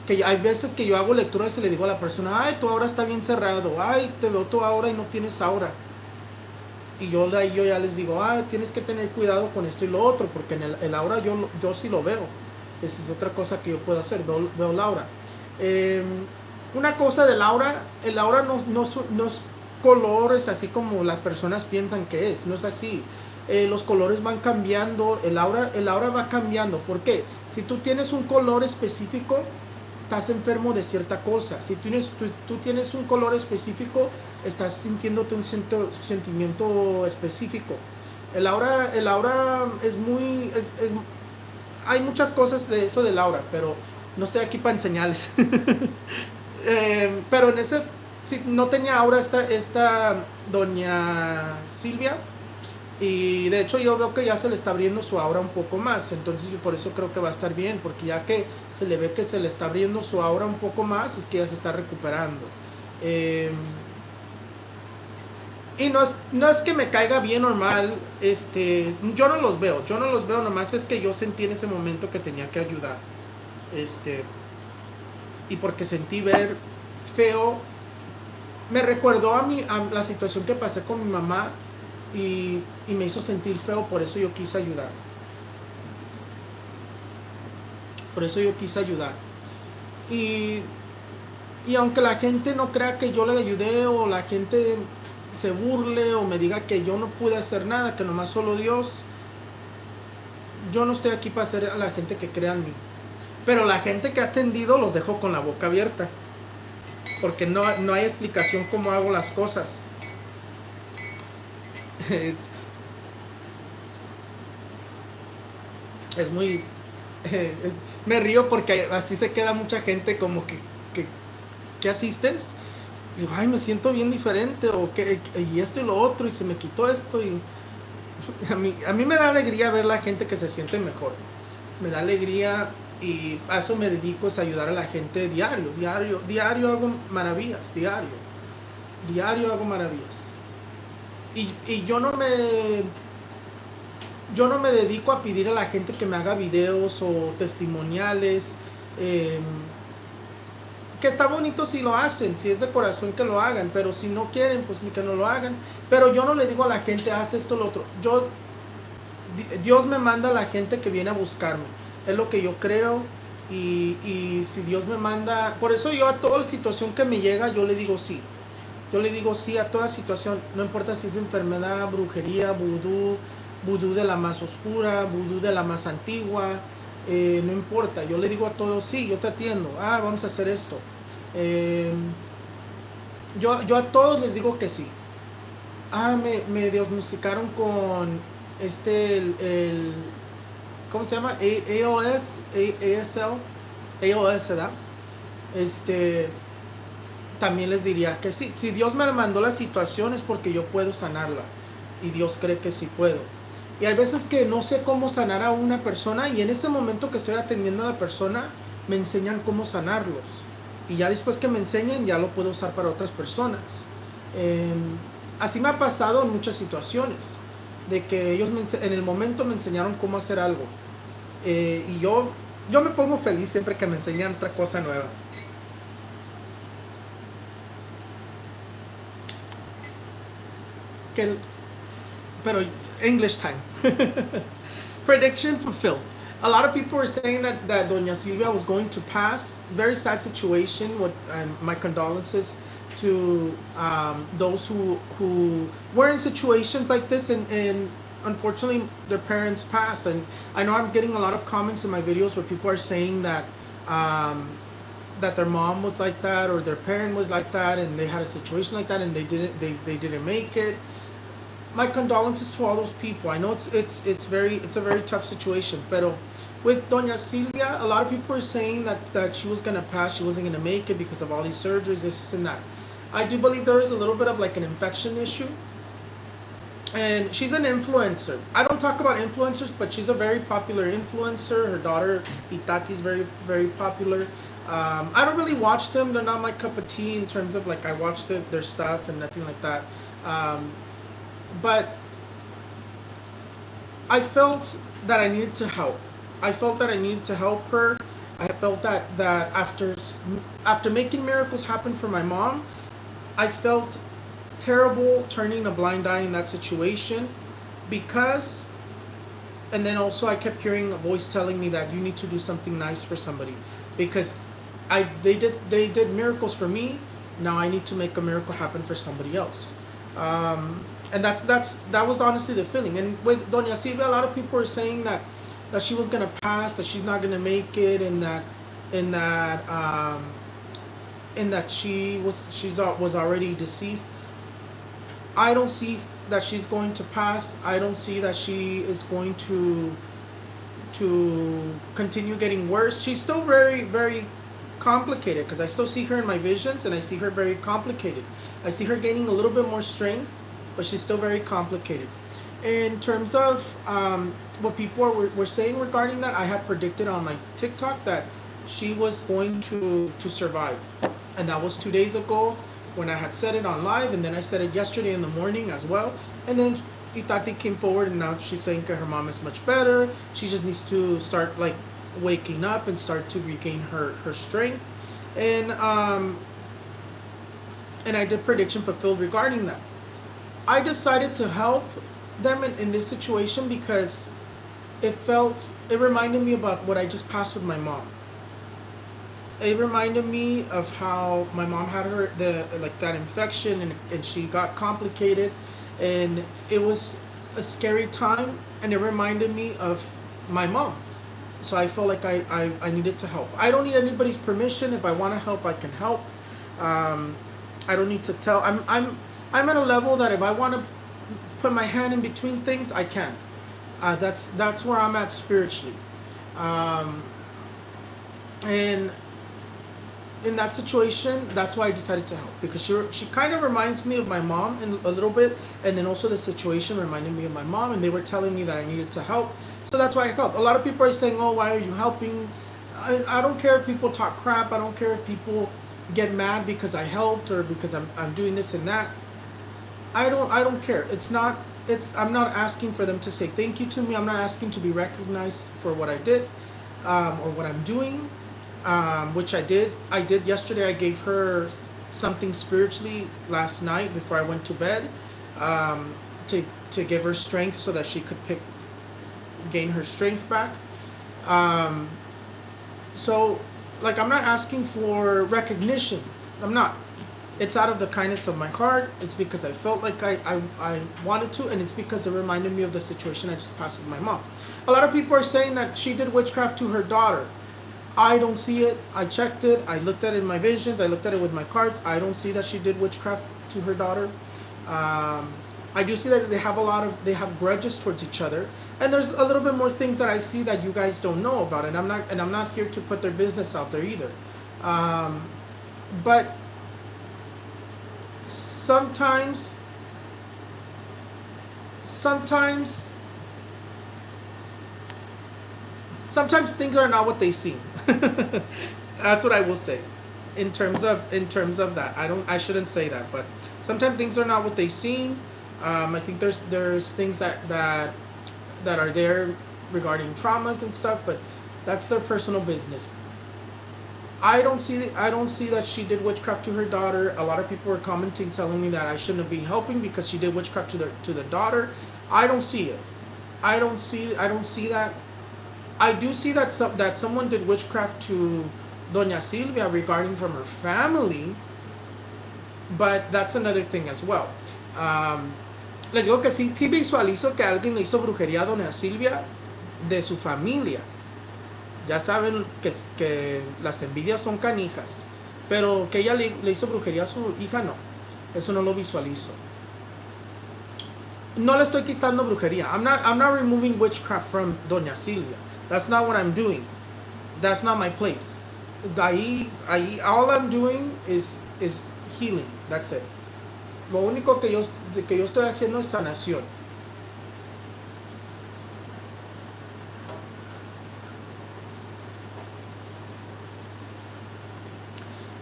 Que hay veces que yo hago lecturas y le digo a la persona, ay, tu aura está bien cerrado, ay, te veo tu aura y no tienes aura. Y yo de ahí yo ya les digo, tienes que tener cuidado con esto y lo otro, porque en el aura yo sí lo veo. Esa es otra cosa que yo puedo hacer, veo el aura. Una cosa del aura, el aura no es colores así como las personas piensan que es, no es así. Los colores van cambiando, el aura va cambiando. ¿Por qué? Si tú tienes un color específico, estás enfermo de cierta cosa. Si tú tienes un color específico, estás sintiéndote un sentimiento específico. El aura es muy... hay muchas cosas de eso del aura, pero no estoy aquí para enseñarles. Pero en ese... Si no tenía aura esta Doña Silvia. Y de hecho yo veo que ya se le está abriendo su aura un poco más. Entonces yo por eso creo que va a estar bien. Porque ya que se le ve que se le está abriendo su aura un poco más, es que ya se está recuperando. Y no es que me caiga bien o mal. Yo no los veo. Nomás es que yo sentí en ese momento que tenía que ayudar. Y porque sentí ver feo. Me recordó a la situación que pasé con mi mamá. Y me hizo sentir feo, por eso yo quise ayudar. Y aunque la gente no crea que yo le ayudé, o la gente se burle o me diga que yo no pude hacer nada, que nomás solo Dios, yo no estoy aquí para hacer a la gente que crea en mí. Pero la gente que ha atendido los dejo con la boca abierta, porque no hay explicación cómo hago las cosas. Es muy... me río porque así se queda mucha gente como que asistes. Y digo, ay, me siento bien diferente, y esto y lo otro, y se me quitó esto. Y a mí me da alegría ver la gente que se siente mejor. Me da alegría, y a eso me dedico, es ayudar a la gente diario hago maravillas, diario hago maravillas. Y yo no me dedico a pedir a la gente que me haga videos o testimoniales. Que está bonito si lo hacen, si es de corazón que lo hagan, pero si no quieren, pues que no lo hagan. Pero yo no le digo a la gente, haz esto, lo otro. Dios me manda a la gente que viene a buscarme. Es lo que yo creo. Y si Dios me manda... Por eso yo a toda situación que me llega, yo le digo sí. Yo le digo sí a toda situación, no importa si es enfermedad, brujería, vudú de la más oscura, vudú de la más antigua, no importa. Yo le digo a todos, sí, yo te atiendo, vamos a hacer esto. Yo a todos les digo que sí. Me diagnosticaron con ¿cómo se llama? AOS, ¿verdad? También les diría que sí. Si Dios me mandó la situación es porque yo puedo sanarla. Y Dios cree que sí puedo. Y hay veces que no sé cómo sanar a una persona. Y en ese momento que estoy atendiendo a la persona, me enseñan cómo sanarlos. Y ya después que me enseñen, ya lo puedo usar para otras personas. Así me ha pasado en muchas situaciones, de que ellos en el momento me enseñaron cómo hacer algo. Y yo me pongo feliz siempre que me enseñan otra cosa nueva. Que, pero English time. Prediction fulfilled. A lot of people were saying that Dona Sylvia was going to pass. Very sad situation. My condolences to those who were in situations like this, and unfortunately their parents passed. And I know I'm getting a lot of comments in my videos where people are saying um, that their mom was like that or their parent was like that, and they had a situation like that and they didn't make it. My condolences to all those people. I know it's a very tough situation. But with Dona Sylvia, a lot of people are saying that she was gonna pass, she wasn't gonna make it because of all these surgeries, this and that. I do believe there is a little bit of like an infection issue. And she's an influencer. I don't talk about influencers, but she's a very popular influencer. Her daughter Itati is very, very popular. I don't really watch them. They're not my cup of tea in terms of like I watch their stuff and nothing like that. But I felt that I needed to help. I felt that I needed to help her. I felt that after making miracles happen for my mom, I felt terrible turning a blind eye in that situation, because and then also I kept hearing a voice telling me that you need to do something nice for somebody, because they did miracles for me. Now I need to make a miracle happen for somebody else. And that was honestly the feeling. And with Dona Sylvia, a lot of people are saying that she was gonna pass, that she's not gonna make it, and in that she was already deceased. I don't see that she's going to pass. I don't see that she is going to continue getting worse. She's still very, very complicated, because I still see her in my visions, and I see her very complicated. I see her gaining a little bit more strength, but she's still very complicated. In terms of what people were saying regarding that, I had predicted on my TikTok that she was going to survive, and that was 2 days ago when I had said it on live, and then I said it yesterday in the morning as well. And then Itati came forward, and now she's saying that her mom is much better. She just needs to start like waking up and start to regain her strength. And I did prediction fulfilled regarding that. I decided to help them in this situation because it reminded me about what I just passed with my mom. It reminded me of how my mom had that infection, and she got complicated, and it was a scary time, and it reminded me of my mom. So I felt like I needed to help. I don't need anybody's permission. If I want to help, I can help. I don't need to tell. I'm at a level that if I want to put my hand in between things, I can. That's where I'm at spiritually. And in that situation, that's why I decided to help, because she kind of reminds me of my mom in a little bit, and then also the situation reminded me of my mom, and they were telling me that I needed to help, so that's why I helped. A lot of people are saying, "Oh, why are you helping?" I don't care if people talk crap. I don't care if people get mad because I helped or because I'm doing this and that. I don't care. I'm not asking for them to say thank you to me. I'm not asking to be recognized for what I did or what I'm doing. Which I did. I did yesterday. I gave her something spiritually last night before I went to bed, to give her strength so that she could gain her strength back. So, like, I'm not asking for recognition. I'm not. It's out of the kindness of my heart. It's because I felt like I wanted to, and it's because it reminded me of the situation I just passed with my mom. A lot of people are saying that she did witchcraft to her daughter. I don't see it. I checked it. I looked at it in my visions. I looked at it with my cards. I don't see that she did witchcraft to her daughter. I do see that they have grudges towards each other, and there's a little bit more things that I see that you guys don't know about, and I'm not here to put their business out there either. But sometimes things are not what they seem. That's what I will say. in terms of that. I shouldn't say that, but sometimes things are not what they seem. I think there's things that are there regarding traumas and stuff, but that's their personal business. I don't see that she did witchcraft to her daughter. A lot of people are commenting, telling me that I shouldn't be helping because she did witchcraft to the daughter. I don't see it. I don't see that. I do see that someone did witchcraft to Dona Sylvia regarding from her family, but that's another thing as well. Um, Les digo que sí visualizo que alguien le hizo brujería a Dona Silvia de su familia. Ya saben que las envidias son canijas, pero que ella le hizo brujería a su hija, no. Eso no lo visualizo. No le estoy quitando brujería. I'm not removing witchcraft from Doña Silvia. That's not what I'm doing. That's not my place. All I'm doing is healing. That's it. Lo único que yo estoy haciendo es sanación.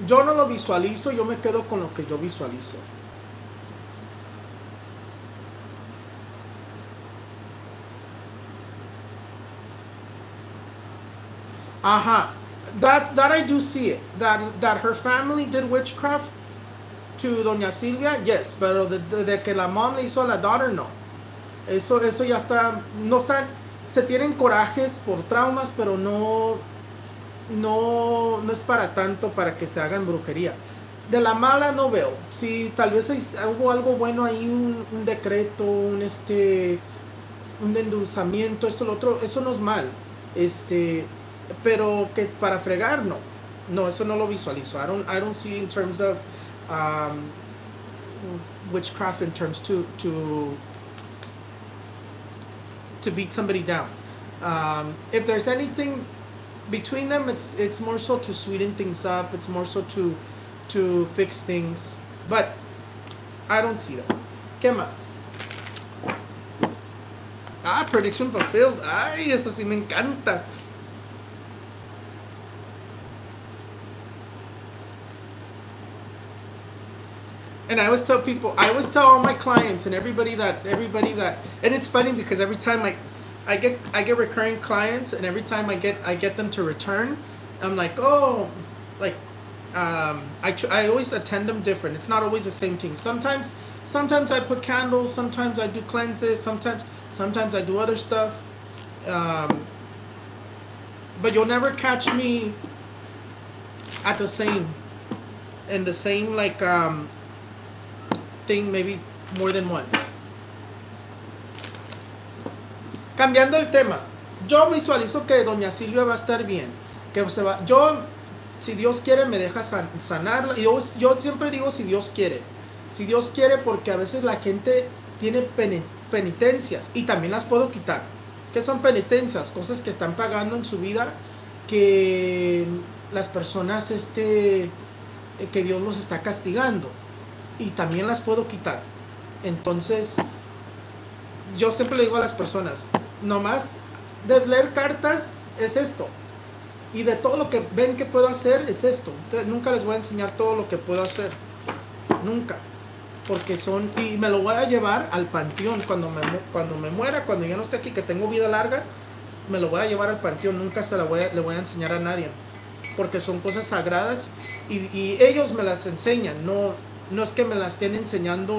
Yo no lo visualizo, yo me quedo con lo que yo visualizo. Ajá. That I do see it. That her family did witchcraft to Doña Silvia, yes, pero de que la mom le hizo a la daughter, no. Eso ya está, no está, se tienen corajes por traumas, pero no es para tanto para que se hagan brujería. De la mala no veo. Si tal vez hubo algo bueno ahí, un decreto, un endulzamiento, esto, lo otro, eso no es mal. Pero que para fregar, no. No, eso no lo visualizo. I don't see in terms of witchcraft in terms to beat somebody down. If there's anything between them, it's more so to sweeten things up. It's more so to fix things. But I don't see that. ¿Qué más? Prediction fulfilled. Ay, eso sí me encanta. And I always tell all my clients and everybody that, and it's funny because every time I get recurring clients, and every time I get them to return, I'm like, oh, like, I always attend them different. It's not always the same thing. Sometimes I put candles, sometimes I do cleanses, sometimes I do other stuff. But you'll never catch me at the same like thing, maybe more than once. Cambiando el tema, yo visualizo que Doña Silvia va a estar bien, que se va. Yo, si Dios quiere, me deja sanarla. Y yo siempre digo si Dios quiere, porque a veces la gente tiene penitencias y también las puedo quitar. ¿Qué son penitencias? Cosas que están pagando en su vida, que las personas que Dios los está castigando, y también las puedo quitar. Entonces yo siempre le digo a las personas, nomás de leer cartas es esto, y de todo lo que ven que puedo hacer es esto. Entonces, nunca les voy a enseñar todo lo que puedo hacer, nunca, porque y me lo voy a llevar al panteón cuando me muera, cuando ya no esté aquí, que tengo vida larga, me lo voy a llevar al panteón. Nunca le voy a enseñar a nadie, porque son cosas sagradas, y ellos me las enseñan. No es que me las estén enseñando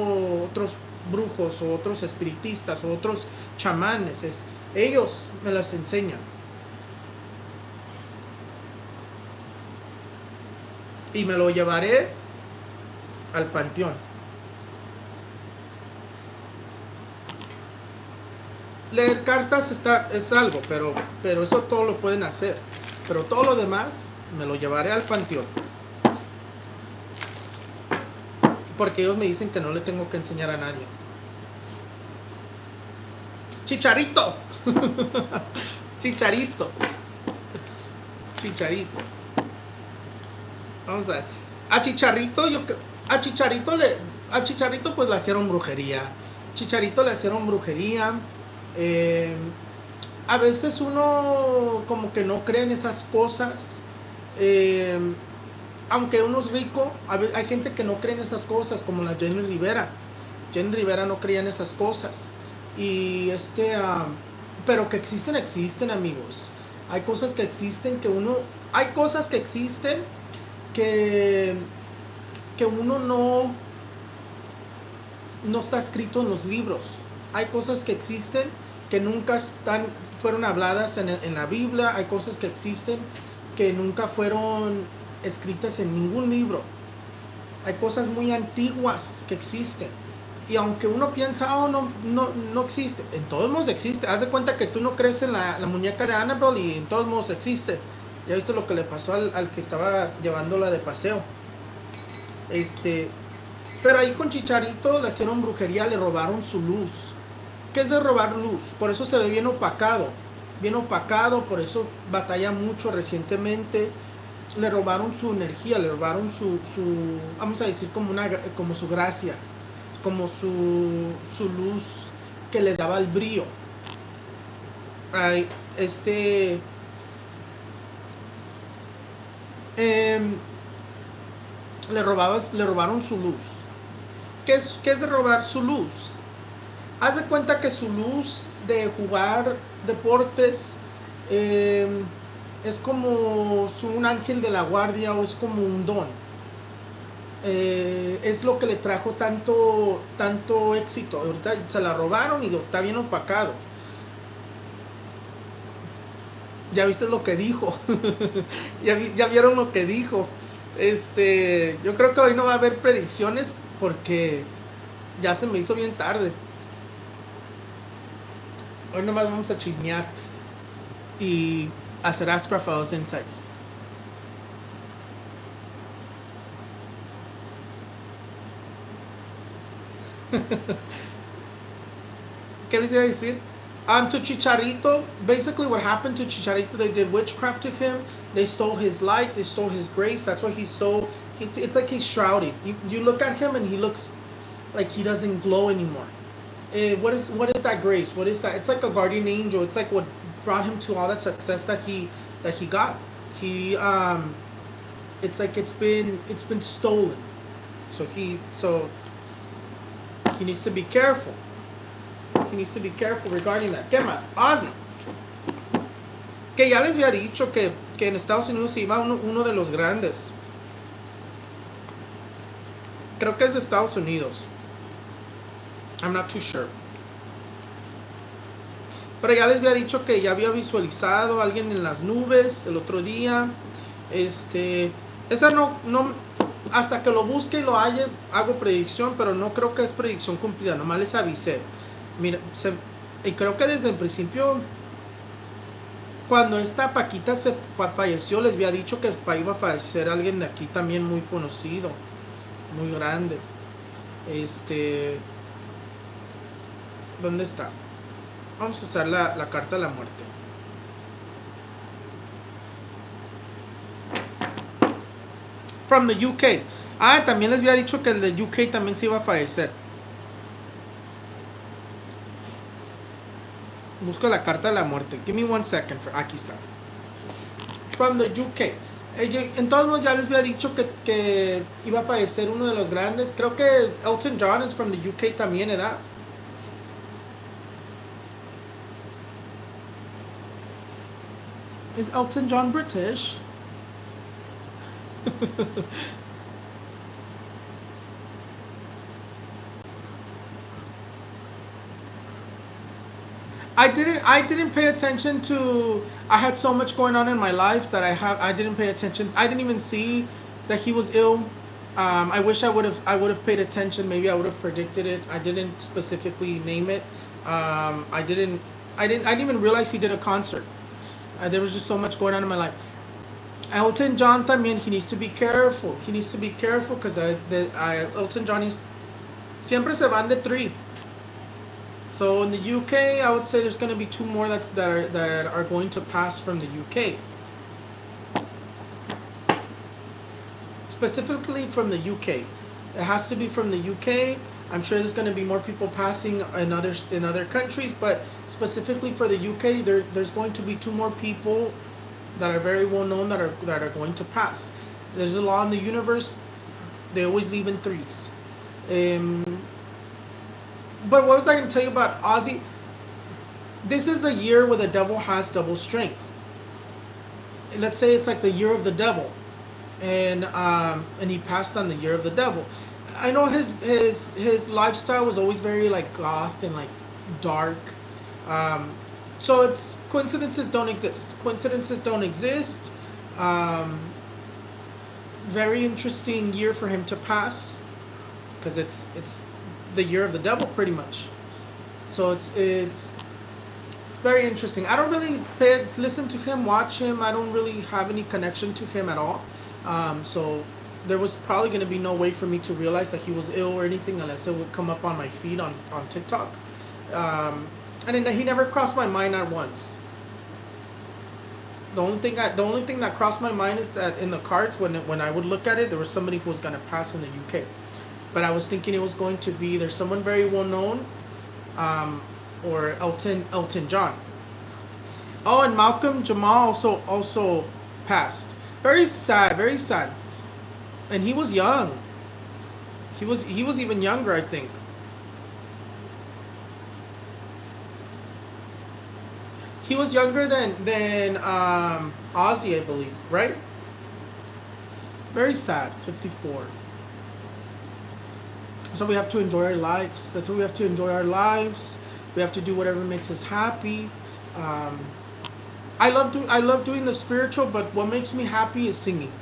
otros brujos o otros espiritistas o otros chamanes, ellos me las enseñan. Y me lo llevaré al panteón. Leer cartas es algo, pero eso todo lo pueden hacer. Pero todo lo demás me lo llevaré al panteón. Porque ellos me dicen que no le tengo que enseñar a nadie. Chicharito. Chicharito. Vamos a ver. A Chicharito pues le hicieron brujería. A veces uno como que no cree en esas cosas. aunque uno es rico, hay gente que no cree en esas cosas, como la Jenny Rivera. Jenny Rivera no creía en esas cosas. Y pero que existen, existen, amigos. Hay cosas que existen hay cosas que existen que, que uno no está escrito en los libros. Hay cosas que existen que nunca fueron habladas en la Biblia. Hay cosas que existen que nunca fueron escritas en ningún libro. Hay cosas muy antiguas que existen. Y aunque uno piensa, oh, no existe, en todos modos existe. Haz de cuenta que tú no crees en la muñeca de Annabelle y en todos modos existe. Ya viste lo que le pasó al que estaba llevándola de paseo. Pero ahí con Chicharito le hicieron brujería, le robaron su luz. ¿Qué es de robar luz? Por eso se ve bien opacado. Bien opacado, por eso batalla mucho recientemente. Le robaron su energía, le robaron su vamos a decir, como su gracia, como su luz que le daba el brillo. Ay, le robaron su luz. ¿Qué es de robar su luz? Haz de cuenta que su luz de jugar deportes es como un ángel de la guardia, o es como un don. Es lo que le trajo tanto éxito. Ahorita se la robaron y está bien opacado. Ya viste lo que dijo. ya vieron lo que dijo. Yo creo que hoy no va a haber predicciones porque ya se me hizo bien tarde. Hoy nomás vamos a chismear y hacer Ask Raphael's Insights. ¿Qué les iba a decir? To Chicharito, basically what happened to Chicharito, they did witchcraft to him. They stole his light, they stole his grace. That's why it's like he's shrouded. You look at him and he looks like he doesn't glow anymore. What is that grace? What is that? It's like a guardian angel. It's like what brought him to all the success that he got. It's like it's been stolen. So he needs to be careful. He needs to be careful regarding that. ¿Qué más? Ozzy. Que ya les había dicho que en Estados Unidos se iba uno de los grandes. Creo que es de Estados Unidos. I'm not too sure. Pero ya les había dicho que ya había visualizado a alguien en las nubes el otro día. Esa no, hasta que lo busque y lo halle, hago predicción, pero no creo que es predicción cumplida, nomás les avisé. Mira, y creo que desde el principio, cuando esta Paquita se falleció, les había dicho que iba a fallecer alguien de aquí también muy conocido, muy grande. ¿Dónde está? Vamos a usar la carta de la muerte. From the UK. También les había dicho que el de UK también se iba a fallecer. Busco la carta de la muerte. Give me 1 second. Aquí está. From the UK. En todos modos ya les había dicho que iba a fallecer uno de los grandes. Creo que Elton John es from the UK también, ¿verdad? Is Elton John British? I didn't pay attention to. I had so much going on in my life that I didn't pay attention. I didn't even see that he was ill. I wish I would have paid attention. Maybe I would have predicted it. I didn't specifically name it. I didn't even realize he did a concert. There was just so much going on in my life. Elton John también, he needs to be careful. He needs to be careful because Elton John siempre se van de 3. So in the UK, I would say there's going to be 2 more that are going to pass from the UK. Specifically from the UK. It has to be from the UK. I'm sure there's going to be more people passing in other countries, but specifically for the UK, there's going to be 2 more people that are very well known that are going to pass. There's a law in the universe. They always leave in threes. But what was I going to tell you about Ozzy? This is the year where the devil has double strength. Let's say it's like the year of the devil, and he passed on the year of the devil. I know his lifestyle was always very like goth and like dark. So it's coincidences don't exist. Coincidences don't exist. Very interesting year for him to pass, because it's the year of the devil pretty much. So it's very interesting. I don't really listen to him, watch him. I don't really have any connection to him at all. So there was probably going to be no way for me to realize that he was ill or anything unless it would come up on my feed on TikTok. And then he never crossed my mind not once. The only thing that crossed my mind is that in the cards, when I would look at it, there was somebody who was going to pass in the UK. But I was thinking it was going to be either someone very well known, or Elton John. Oh, and Malcolm Jamal also passed. Very sad, very sad. And he was young. He was even younger, I think. He was younger than Ozzy, I believe, right? Very sad, 54. So we have to enjoy our lives. That's what we have to enjoy our lives. We have to do whatever makes us happy. I love doing the spiritual, but what makes me happy is singing.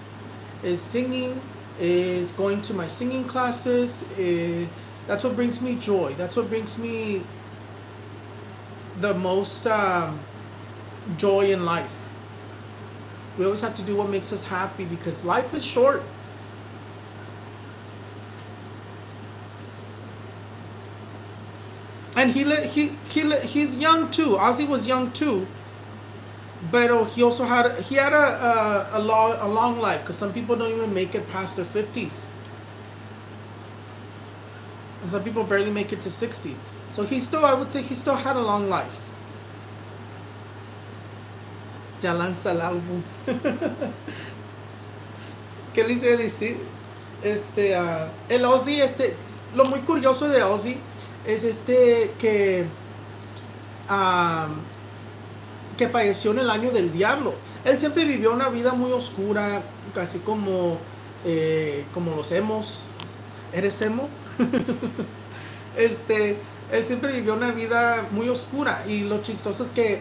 Is going to my singing classes. That's what brings me joy. That's what brings me the most joy in life. We always have to do what makes us happy, because life is short. And he's young too. Ozzy was young too, but he also had a long life, because some people don't even make it past their 50s. And some people barely make it to 60. So I would say he still had a long life. Ya lanza el álbum. ¿Qué les iba a decir? El Ozzy, lo muy curioso de Ozzy es que falleció en el año del diablo. Él siempre vivió una vida muy oscura, casi como los emos. ¿Eres emo? Él siempre vivió una vida muy oscura, y lo chistoso es que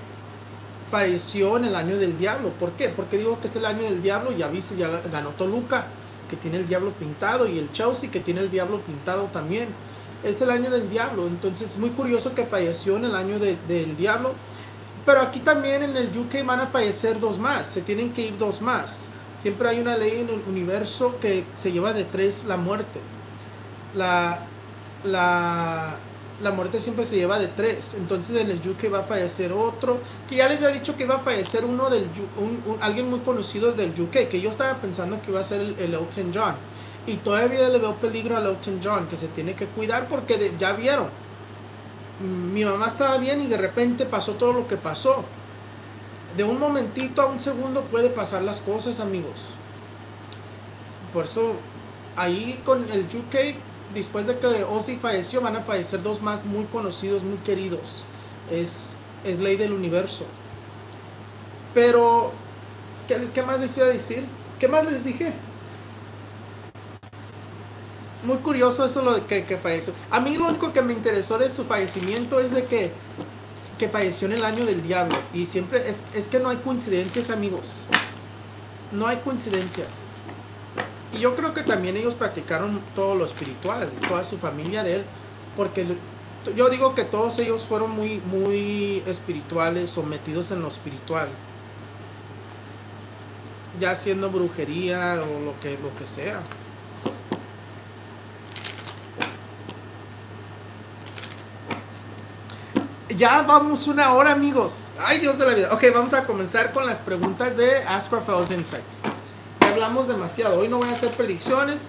falleció en el año del diablo. ¿Por qué? Porque digo que es el año del diablo. Ya viste, ya ganó Toluca, que tiene el diablo pintado, y el Chelsea, que tiene el diablo pintado también. Es el año del diablo. Entonces es muy curioso que falleció en el año del diablo. Pero aquí también en el UK van a fallecer 2 más. Se tienen que ir 2 más. Siempre hay una ley en el universo que se lleva de 3 la muerte. La muerte siempre se lleva de 3. Entonces en el UK va a fallecer otro, que ya les había dicho que iba a fallecer uno alguien muy conocido del UK, que yo estaba pensando que iba a ser el Elton John. Y todavía le veo peligro al Elton John, que se tiene que cuidar, porque ya vieron, mi mamá estaba bien y de repente pasó todo lo que pasó. De un momentito a un segundo puede pasar las cosas, amigos. Por eso ahí con el UK, después de que Ozzy falleció, van a fallecer 2 más muy conocidos, muy queridos. Es ley del universo. Pero ¿qué más les iba a decir? ¿Qué más les dije? Muy curioso eso, lo de que falleció. A mí lo único que me interesó de su fallecimiento es de que falleció en el año del diablo. Y siempre es que no hay coincidencias, amigos. No hay coincidencias. Y yo creo que también ellos practicaron todo lo espiritual, toda su familia de él, porque yo digo que todos ellos fueron muy, muy espirituales, sometidos en lo espiritual, ya haciendo brujería o lo que sea. Ya vamos 1 hora, amigos. Ay, Dios de la vida. Ok, vamos a comenzar con las preguntas de Ask RaphaelsInsights. Hablamos demasiado. Hoy no voy a hacer predicciones.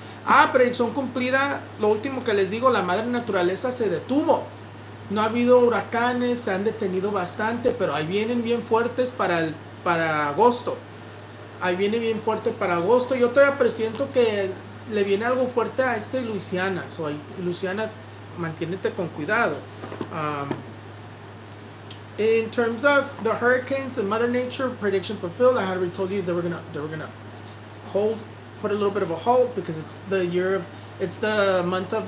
Predicción cumplida. Lo último que les digo, la madre naturaleza se detuvo. No ha habido huracanes, se han detenido bastante, pero ahí vienen bien fuertes para agosto. Ahí viene bien fuerte para agosto. Yo todavía presiento que le viene algo fuerte a Luisiana. So, Luisiana, manténete con cuidado. In terms of the hurricanes and Mother Nature prediction fulfilled, I had already told you is they were gonna put a little bit of a halt because it's the month of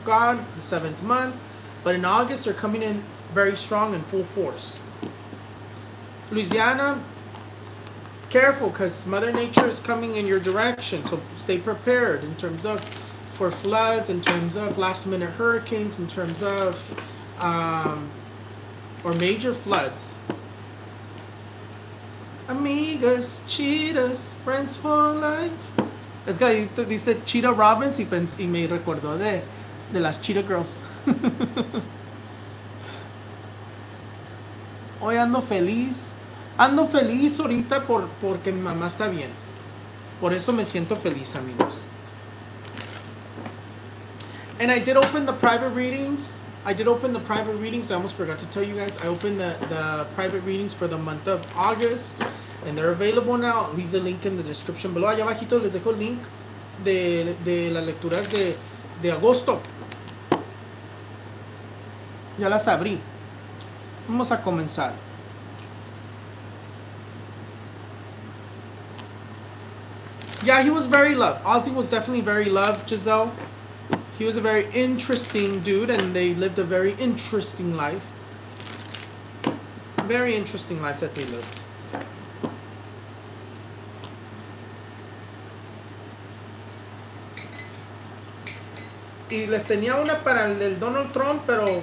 God, the 7th month. But in August, they're coming in very strong and full force. Louisiana, careful because Mother Nature is coming in your direction. So stay prepared in terms of for floods, in terms of last minute hurricanes, in terms of or major floods. Amigas, cheetahs, friends for life. Es que ahí dice Cheetah Robbins y me recordó de las Cheetah Girls. Hoy ando feliz. Ando feliz ahorita porque mi mamá está bien. Por eso me siento feliz, amigos. And I did open the private readings. I almost forgot to tell you guys. I opened the private readings for the month of August. And they're available now. I'll leave the link in the description below. Allá abajito les dejo el link de las lecturas de agosto. Ya las abrí. Vamos a comenzar. Yeah, he was very loved. Ozzy was definitely very loved, Giselle. He was a very interesting dude, and they lived a very interesting life. Very interesting life that they lived. Y les tenía una para el del Donald Trump, pero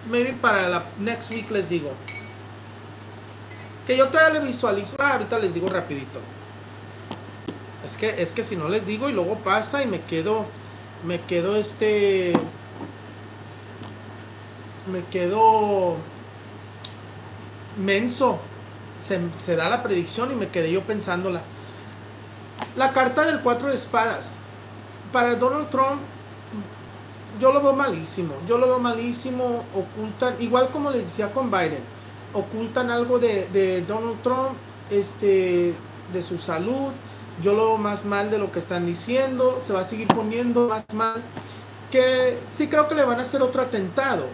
maybe para la next week les digo. Que yo todavía le visualizo. Ahorita les digo rapidito. Es que si no les digo y luego pasa y me quedo menso. Se da la predicción y me quedé yo pensándola. La carta del 4 de espadas. Para Donald Trump, yo lo veo malísimo. Ocultan, igual como les decía con Biden, ocultan algo de Donald Trump, de su salud. Yo lo veo más mal de lo que están diciendo. Se va a seguir poniendo más mal. Que sí creo que le van a hacer otro atentado.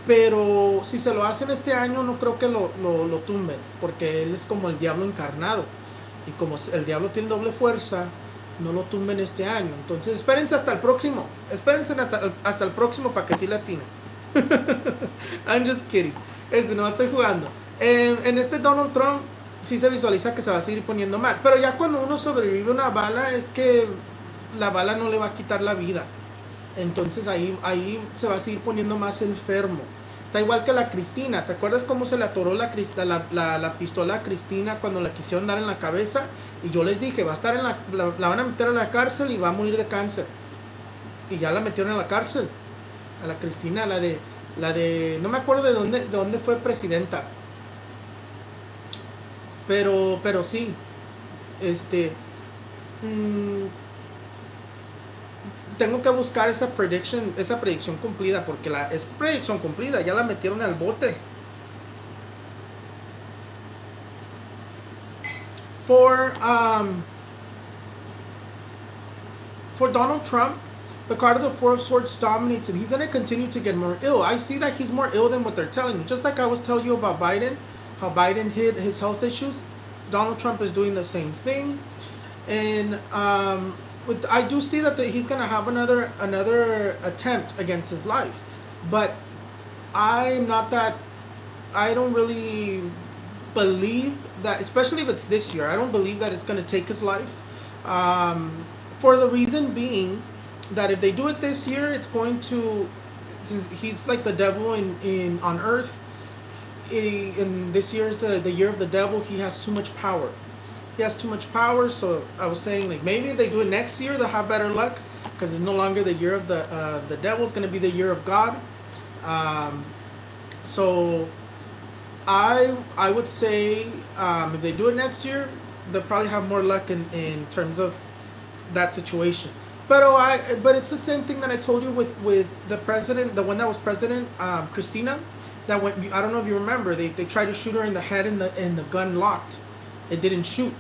Pero si se lo hacen este año, no creo que lo tumben. Porque él es como el diablo encarnado. Y como el diablo tiene doble fuerza, no lo tumben este año. Entonces espérense hasta el próximo. Hasta el próximo para que sí la atinen. I'm just kidding. No estoy jugando. En Donald Trump sí se visualiza que se va a seguir poniendo mal. Pero ya cuando uno sobrevive una bala, es que la bala no le va a quitar la vida. Entonces ahí se va a seguir poniendo más enfermo. Está igual que la Cristina. ¿Te acuerdas cómo se le atoró la pistola a Cristina cuando la quisieron dar en la cabeza? Y yo les dije, va a estar la van a meter a la cárcel y va a morir de cáncer. Y ya la metieron a la cárcel. A la Cristina, la de no me acuerdo de dónde fue presidenta. Pero sí. Tengo que buscar esa predicción cumplida, porque es predicción cumplida, ya la metieron al bote. For Donald Trump, the card of the Four of Swords dominates, and he's going to continue to get more ill. I see that he's more ill than what they're telling me. Just like I was telling you about Biden, how Biden hid his health issues, Donald Trump is doing the same thing. And I do see that he's going to have another attempt against his life. But I don't really believe that, especially if it's this year, I don't believe that it's going to take his life. For the reason being that if they do it this year, it's going to, since he's like the devil on earth, and this year is the year of the devil, he has too much power. So I was saying, like, maybe if they do it next year, they'll have better luck, because it's no longer the year of the devil. It's going to be the year of God. So I would say if they do it next year, they'll probably have more luck in terms of that situation. But it's the same thing that I told you with the president, the one that was president, Christina. That I don't know if you remember, they tried to shoot her in the head and the gun locked. It didn't shoot.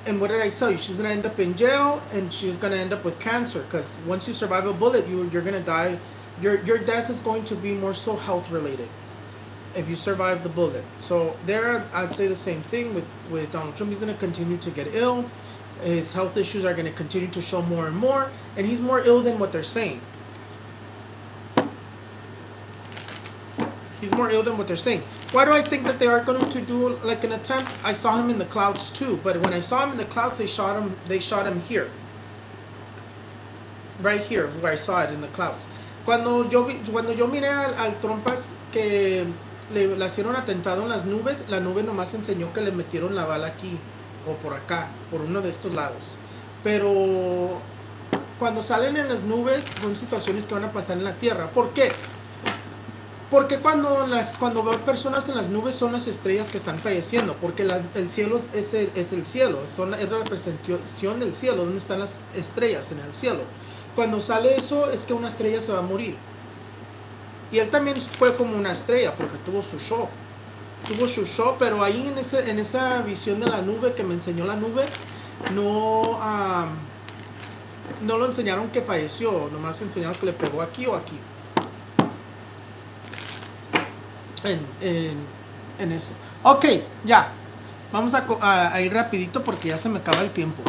And what did I tell you? She's gonna end up in jail, and she's gonna end up with cancer. Because once you survive a bullet, you're gonna die. Your death is going to be more so health related if you survive the bullet. So there, I'd say the same thing with Donald Trump. He's gonna continue to get ill. His health issues are gonna continue to show more and more, and he's more ill than what they're saying. He's more ill than what they're saying. Why do I think that they are going to do like an attempt? I saw him in the clouds too, but when I saw him in the clouds, they shot him here. Right here, where I saw it in the clouds. Cuando yo miré al trompas que le hicieron atentado en las nubes, la nube nomás enseñó que le metieron la bala aquí o por acá, por uno de estos lados. Pero cuando salen en las nubes son situaciones que van a pasar en la tierra. ¿Por qué? Porque cuando veo personas en las nubes son las estrellas que están falleciendo, porque el cielo es el cielo, es la representación del cielo, donde están las estrellas en el cielo. Cuando sale eso es que una estrella se va a morir. Y él también fue como una estrella porque tuvo su show, pero ahí en esa visión de la nube que me enseñó la nube, no lo enseñaron que falleció, nomás enseñaron que le pegó aquí o aquí. En eso. Ok, ya. Vamos a ir rapidito porque ya se me acaba el tiempo.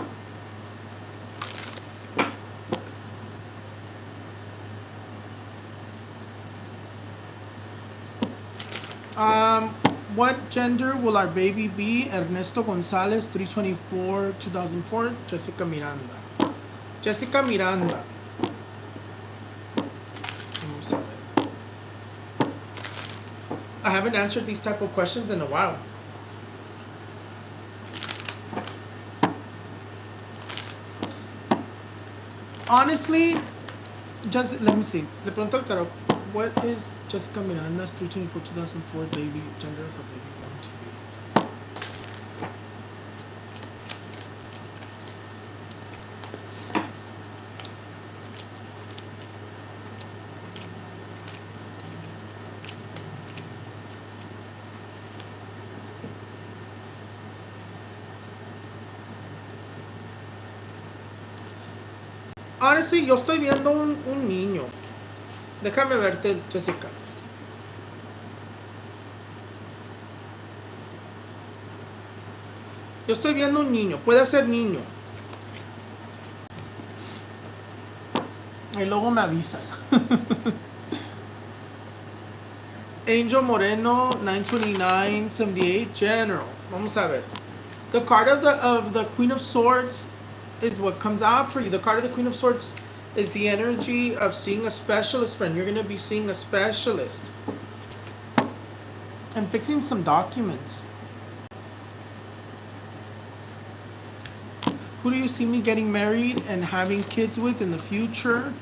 What gender will our baby be? Ernesto González, 324, 2004. Jessica Miranda. Vamos a ver. I haven't answered these type of questions in a while. Honestly, just let me see. Le pregunto al tarot, what is Jessica Miranda's 324 2004 baby gender for baby going to be? Honestly, yo estoy viendo un niño. Déjame verte, Jessica. Yo estoy viendo un niño. Puede ser niño. Y luego me avisas. Angel Moreno, 929-78, General. Vamos a ver. The card of the Queen of Swords is what comes out for you. The card of the Queen of Swords is the energy of seeing a specialist, friend. You're going to be seeing a specialist. And fixing some documents. Who do you see me getting married and having kids with in the future?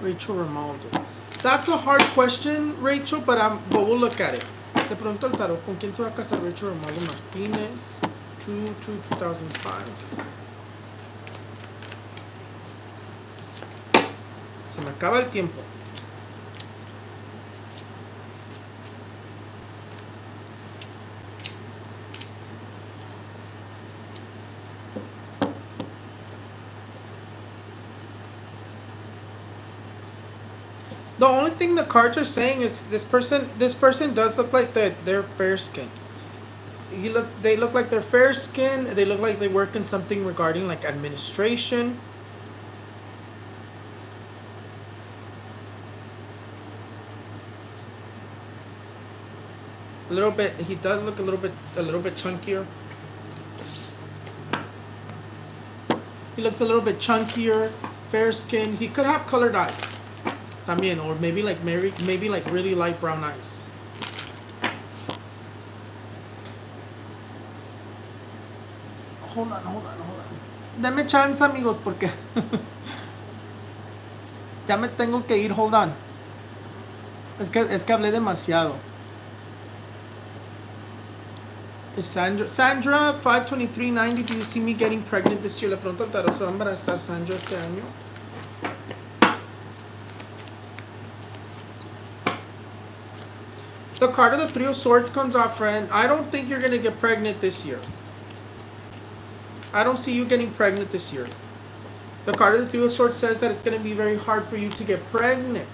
Rachel Romaldo. That's a hard question, Rachel, but we'll look at it. Le pregunto al tarot, ¿con quién se va a casar Rachel Romaldo Martínez? 2005. Se me acaba el tiempo. The only thing the cards are saying is this person does look like they're fair skinned. They look like they're fair skinned. They look like they work in something regarding like administration. A little bit. He does look a little bit chunkier. He looks a little bit chunkier, fair skin. He could have colored eyes, también, or maybe like really light brown eyes. Hold on. Deme chance, amigos, porque ya me tengo que ir. Hold on. Es que hablé demasiado. Sandra 52390, do you see me getting pregnant this year? Le pregunto al tarot, ¿se va a embarazar Sandra este año? The card of the Three of Swords comes off, friend. I don't think you're going to get pregnant this year. I don't see you getting pregnant this year. The card of the Three of Swords says that it's going to be very hard for you to get pregnant.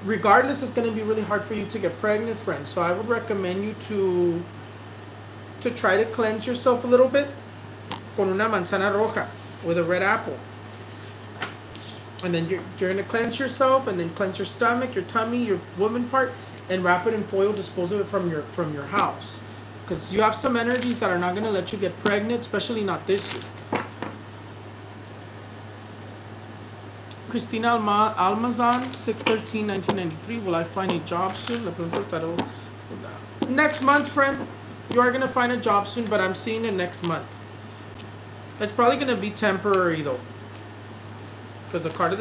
Regardless, it's going to be really hard for you to get pregnant, friend. So I would recommend you to try to cleanse yourself a little bit con una manzana roja, with a red apple. And then you're going to cleanse yourself, and then cleanse your stomach, your tummy, your woman part, and wrap it in foil. Dispose of it from your house, because you have some energies that are not going to let you get pregnant, especially not this year. Christina Almazan, 6/13/1993. Will I find a job soon? Next month, friend. You are going to find a job soon, but I'm seeing it next month. It's probably going to be temporary, though. Because the card of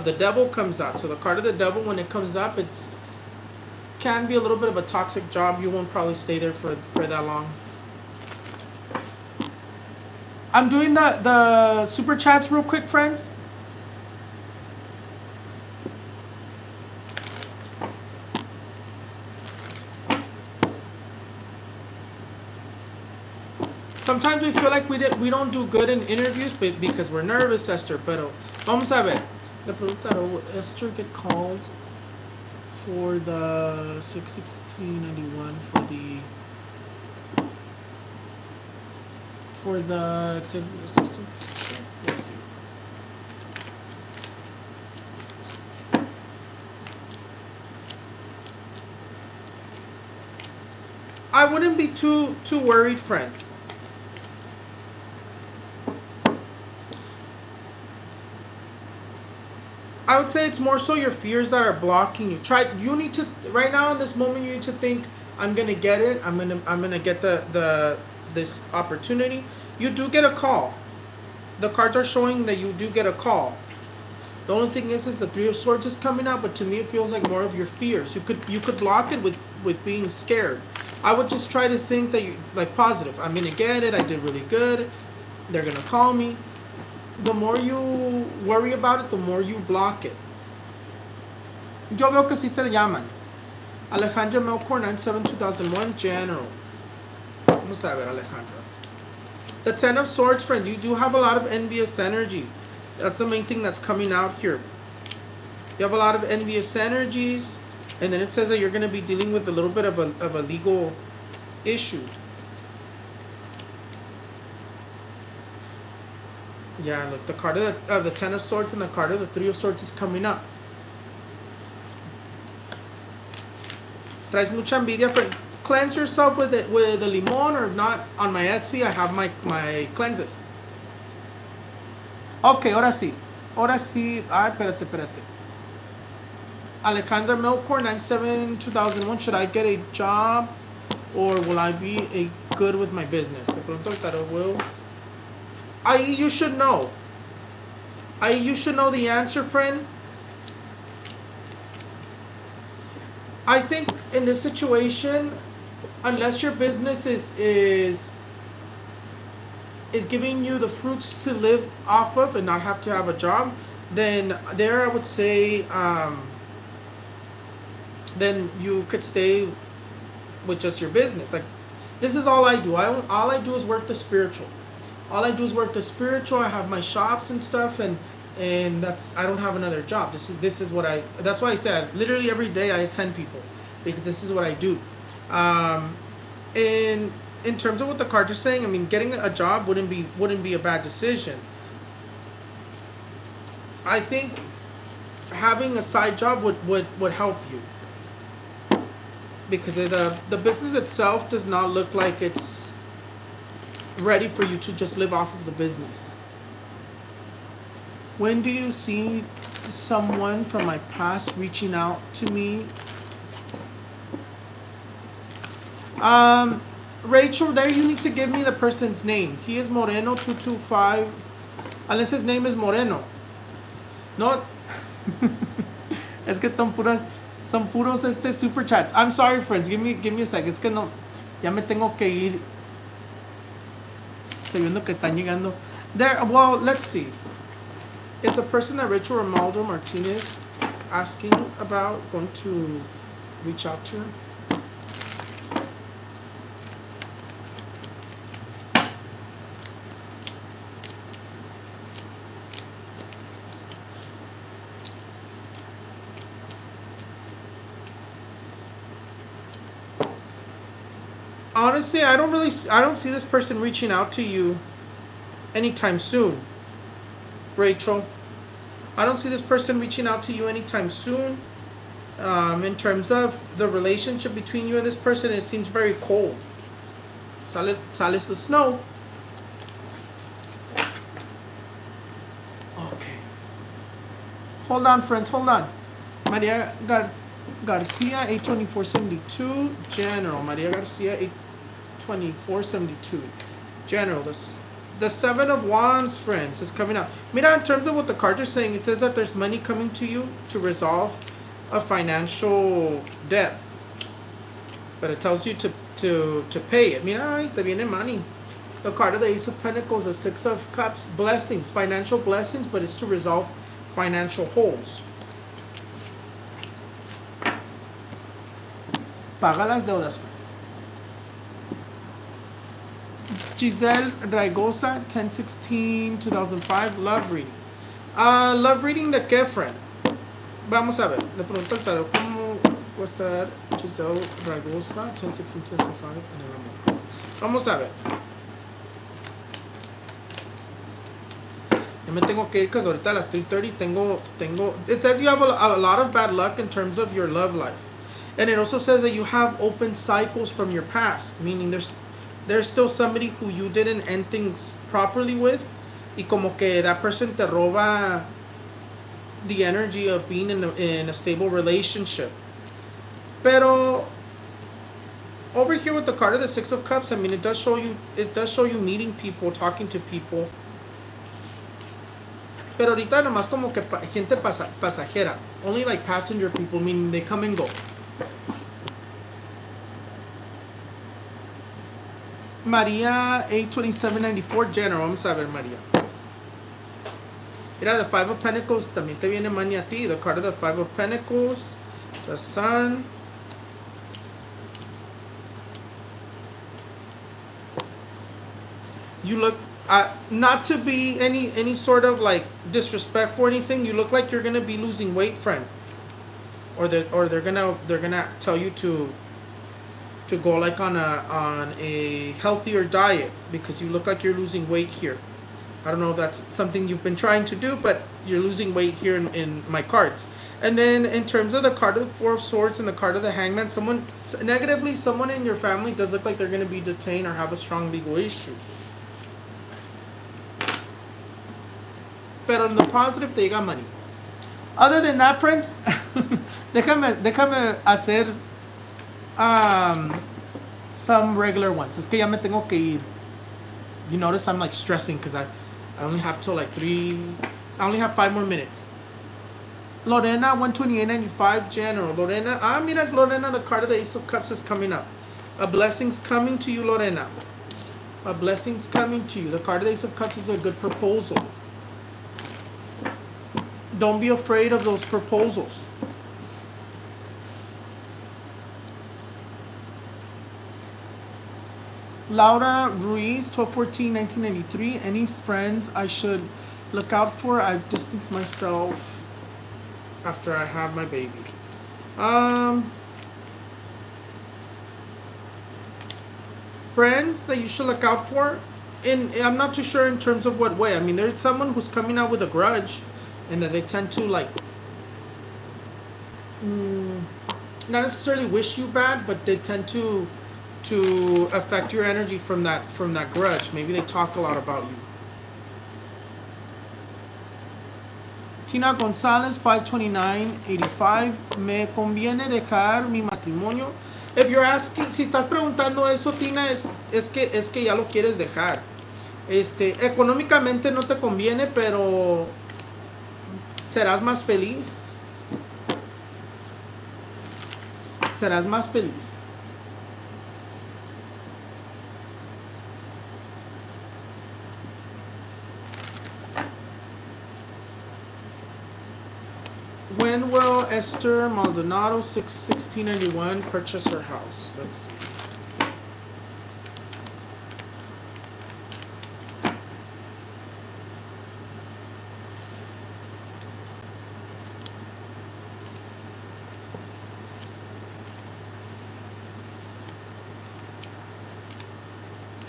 the devil comes out. So the card of the devil, when it comes up, it's can be a little bit of a toxic job. You won't probably stay there for that long. I'm doing the super chats real quick, friends. Sometimes we feel like we don't do good in interviews, but because we're nervous, Esther. Pero vamos a ver. Le pregunta, will Esther get called for the 6/16/91 for the executive assistant? Let's see. I wouldn't be too worried, friend. I would say it's more so your fears that are blocking you. You need to, right now in this moment, you need to think, I'm gonna get it. I'm gonna get this opportunity. You do get a call. The cards are showing that you do get a call. The only thing is the Three of Swords is coming out, but to me it feels like more of your fears. You could block it with being scared. I would just try to think that you like positive. I'm gonna get it. I did really good. They're gonna call me. The more you worry about it, the more you block it. Yo veo que sí te llaman. Alejandra Melkor, 9/7/2001, General. Vamos a ver, Alejandra. The Ten of Swords, friend. You do have a lot of envious energy. That's the main thing that's coming out here. You have a lot of envious energies. And then it says that you're going to be dealing with a little bit of a legal issue. Yeah, look, the card of the Ten of Swords and the card of the Three of Swords is coming up. Traes mucha envidia, friend. Cleanse yourself with a limon, or not. On my Etsy, I have my cleanses. Ok, ahora sí. Ahora sí. Ay, espérate. Alejandra Melkor, 9/7/2001. Should I get a job, or will I be good with my business? De pronto el tarot will. Ahí you should know. Ahí you should know the answer, friend. I think in this situation, unless your business is giving you the fruits to live off of and not have to have a job, then there I would say then you could stay with just your business. Like, this is all I do. All I do is work the spiritual. All I do is work the spiritual. I have my shops and stuff, and I don't have another job. This is what that's why I said literally every day I attend people, because this is what I do. In terms of what the cards are saying, I mean, getting a job wouldn't be a bad decision. I think having a side job would help you, because the business itself does not look like it's ready for you to just live off of the business. When do you see someone from my past reaching out to me? Rachel, there you need to give me the person's name. He is Moreno 225, unless his name is Moreno. No. Es que son puros super chats. I'm sorry, friends. Give me a sec. Es que no, ya me tengo que ir. Estoy viendo que están llegando. There. Well, let's see. Is the person that Rachel Romaldo Martinez asking about going to reach out to her? honestly, I don't see this person reaching out to you anytime soon, Rachel. I don't see this person reaching out to you anytime soon. In terms of the relationship between you and this person, it seems very cold. Sales the snow. Okay. Hold on, friends. Hold on. Maria Garcia, 82472. General. Maria Garcia, 82472. General. The Seven of Wands, friends, is coming out. Mira, in terms of what the cards are saying, it says that there's money coming to you to resolve a financial debt. But it tells you to pay it. Mira, ay, te viene money. The card of the Ace of Pentacles, the Six of Cups, blessings, financial blessings, but it's to resolve financial holes. Paga las deudas, friends. Giselle Raigosa, 10/16/2005, love reading. Love reading de qué, friend? Vamos a ver. Le pregunto al tarot cómo va a estar Giselle Raigosa, 10/16/2005 en el amor. Vamos a ver. Yo me tengo que ir because ahorita a las 3:30 tengo. It says you have a lot of bad luck in terms of your love life. And it also says that you have open cycles from your past, meaning there's still somebody who you didn't end things properly with, y como que that person te roba the energy of being in a stable relationship. Pero over here with the card of the Six of Cups, I mean, it does show you meeting people, talking to people. Pero ahorita nomás como que gente pasajera, only like passenger people, meaning they come and go. Maria, 82794, General. Vamos a ver, María. Mira, the Five of Pentacles, también te viene money a ti. The card of the Five of Pentacles, the Sun. You look, not to be any sort of like disrespectful or anything, you look like you're gonna be losing weight, friend. Or they're gonna tell you to go like on a healthier diet because you look like you're losing weight here. I don't know if that's something you've been trying to do, but you're losing weight here in my cards. And then in terms of the card of the Four of Swords and the card of the Hangman, someone in your family does look like they're going to be detained or have a strong legal issue. Pero in the positive, they got money. Other than that, friends, déjame hacer some regular ones. Es que ya me tengo que ir. You notice I'm like stressing because I only have till like I only have 5 more minutes. Lorena, 128.95, General. Lorena, mira, Lorena, the card of the Ace of Cups is coming up. A blessing's coming to you, Lorena. A blessing's coming to you. The card of the Ace of Cups is a good proposal. Don't be afraid of those proposals. Laura Ruiz, 12/14/1993. Any friends I should look out for? I've distanced myself after I have my baby. Friends that you should look out for, and I'm not too sure in terms of what way. I mean, there's someone who's coming out with a grudge, and that they tend to like not necessarily wish you bad, but they tend to affect your energy from that grudge. Maybe they talk a lot about you. Tina Gonzalez, 529.85. ¿Me conviene dejar mi matrimonio? If you're asking, si estás preguntando eso, Tina, es que ya lo quieres dejar. Económicamente no te conviene, pero serás más feliz. Serás más feliz. When will Esther Maldonado, 1691, purchase her house? Let's see.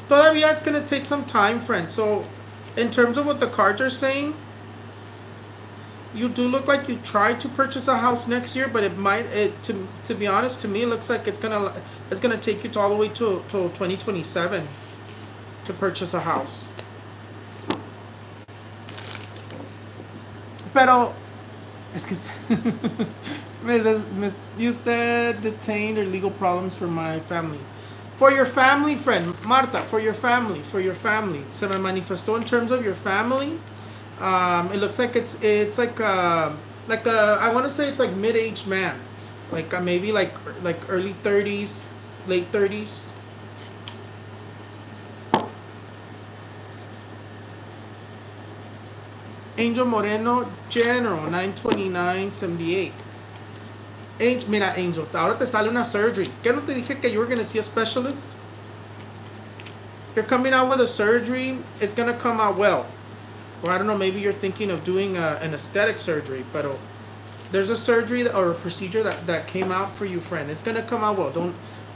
Todavía it's going to take some time, friends. So, in terms of what the cards are saying, you do look like you tried to purchase a house next year, but it might. To be honest, to me, it looks like it's gonna take you to all the way to 2027 to purchase a house. Pero es que you said detained or legal problems for my family. For your family, friend Marta, for your family. Se me manifestó in terms of your family. It looks like it's like a I want to say it's like mid-aged man, like maybe like early 30s, late 30s. Angel Moreno, General, 92978. Mira, Angel, ahora te sale una surgery. ¿Qué no te dije que you were going to see a specialist? You're coming out with a surgery. It's going to come out well. Or I don't know, maybe you're thinking of doing an aesthetic surgery, but there's a surgery or a procedure that came out for you, friend. It's going to come out well.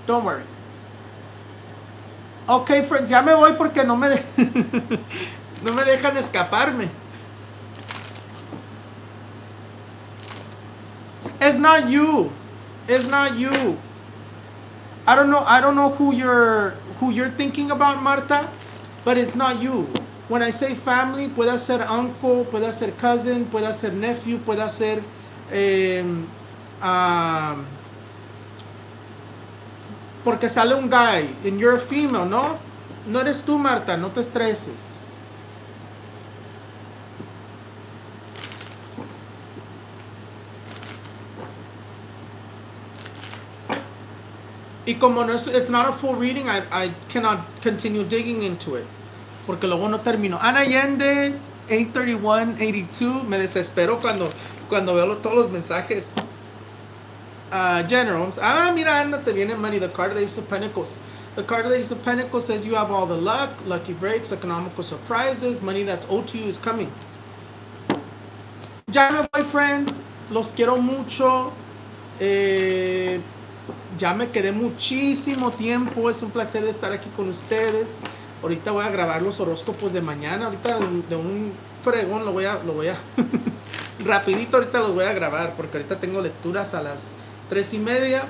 Don't worry. Okay, friends, ya me voy porque no me dejan escaparme. It's not you. I don't know who you're thinking about, Marta, but it's not you. When I say family, puede ser uncle, puede ser cousin, puede ser nephew, puede ser porque sale un guy and you're a female, ¿no? No eres tú, Marta, no te estreses. Y como no it's not a full reading, I cannot continue digging into it. Porque luego no termino. Ana Allende, 83182. Me desespero cuando veo todos los mensajes. General. Mira, Ana, te viene money. The card of the Ace of Pentacles. The card of the Ace of Pentacles says you have all the luck, lucky breaks, economical surprises. Money that's owed to you is coming. Ya me voy, friends. Los quiero mucho. Ya me quedé muchísimo tiempo. Es un placer estar aquí con ustedes. Ahorita voy a grabar los horóscopos de mañana. Ahorita de un fregón lo voy a rapidito ahorita los voy a grabar. Porque ahorita tengo lecturas a las 3:30.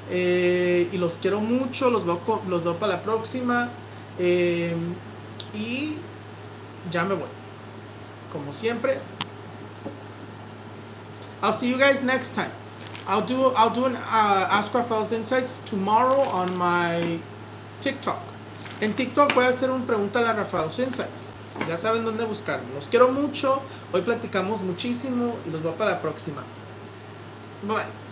Y los quiero mucho. Los veo para la próxima. Y ya me voy. Como siempre. I'll see you guys next time. I'll do an Ask Raphael's Insights tomorrow on my TikTok. En TikTok voy a hacer una pregunta a la Raphael's Insights. Ya saben dónde buscarme. Los quiero mucho. Hoy platicamos muchísimo y los veo para la próxima. Bye.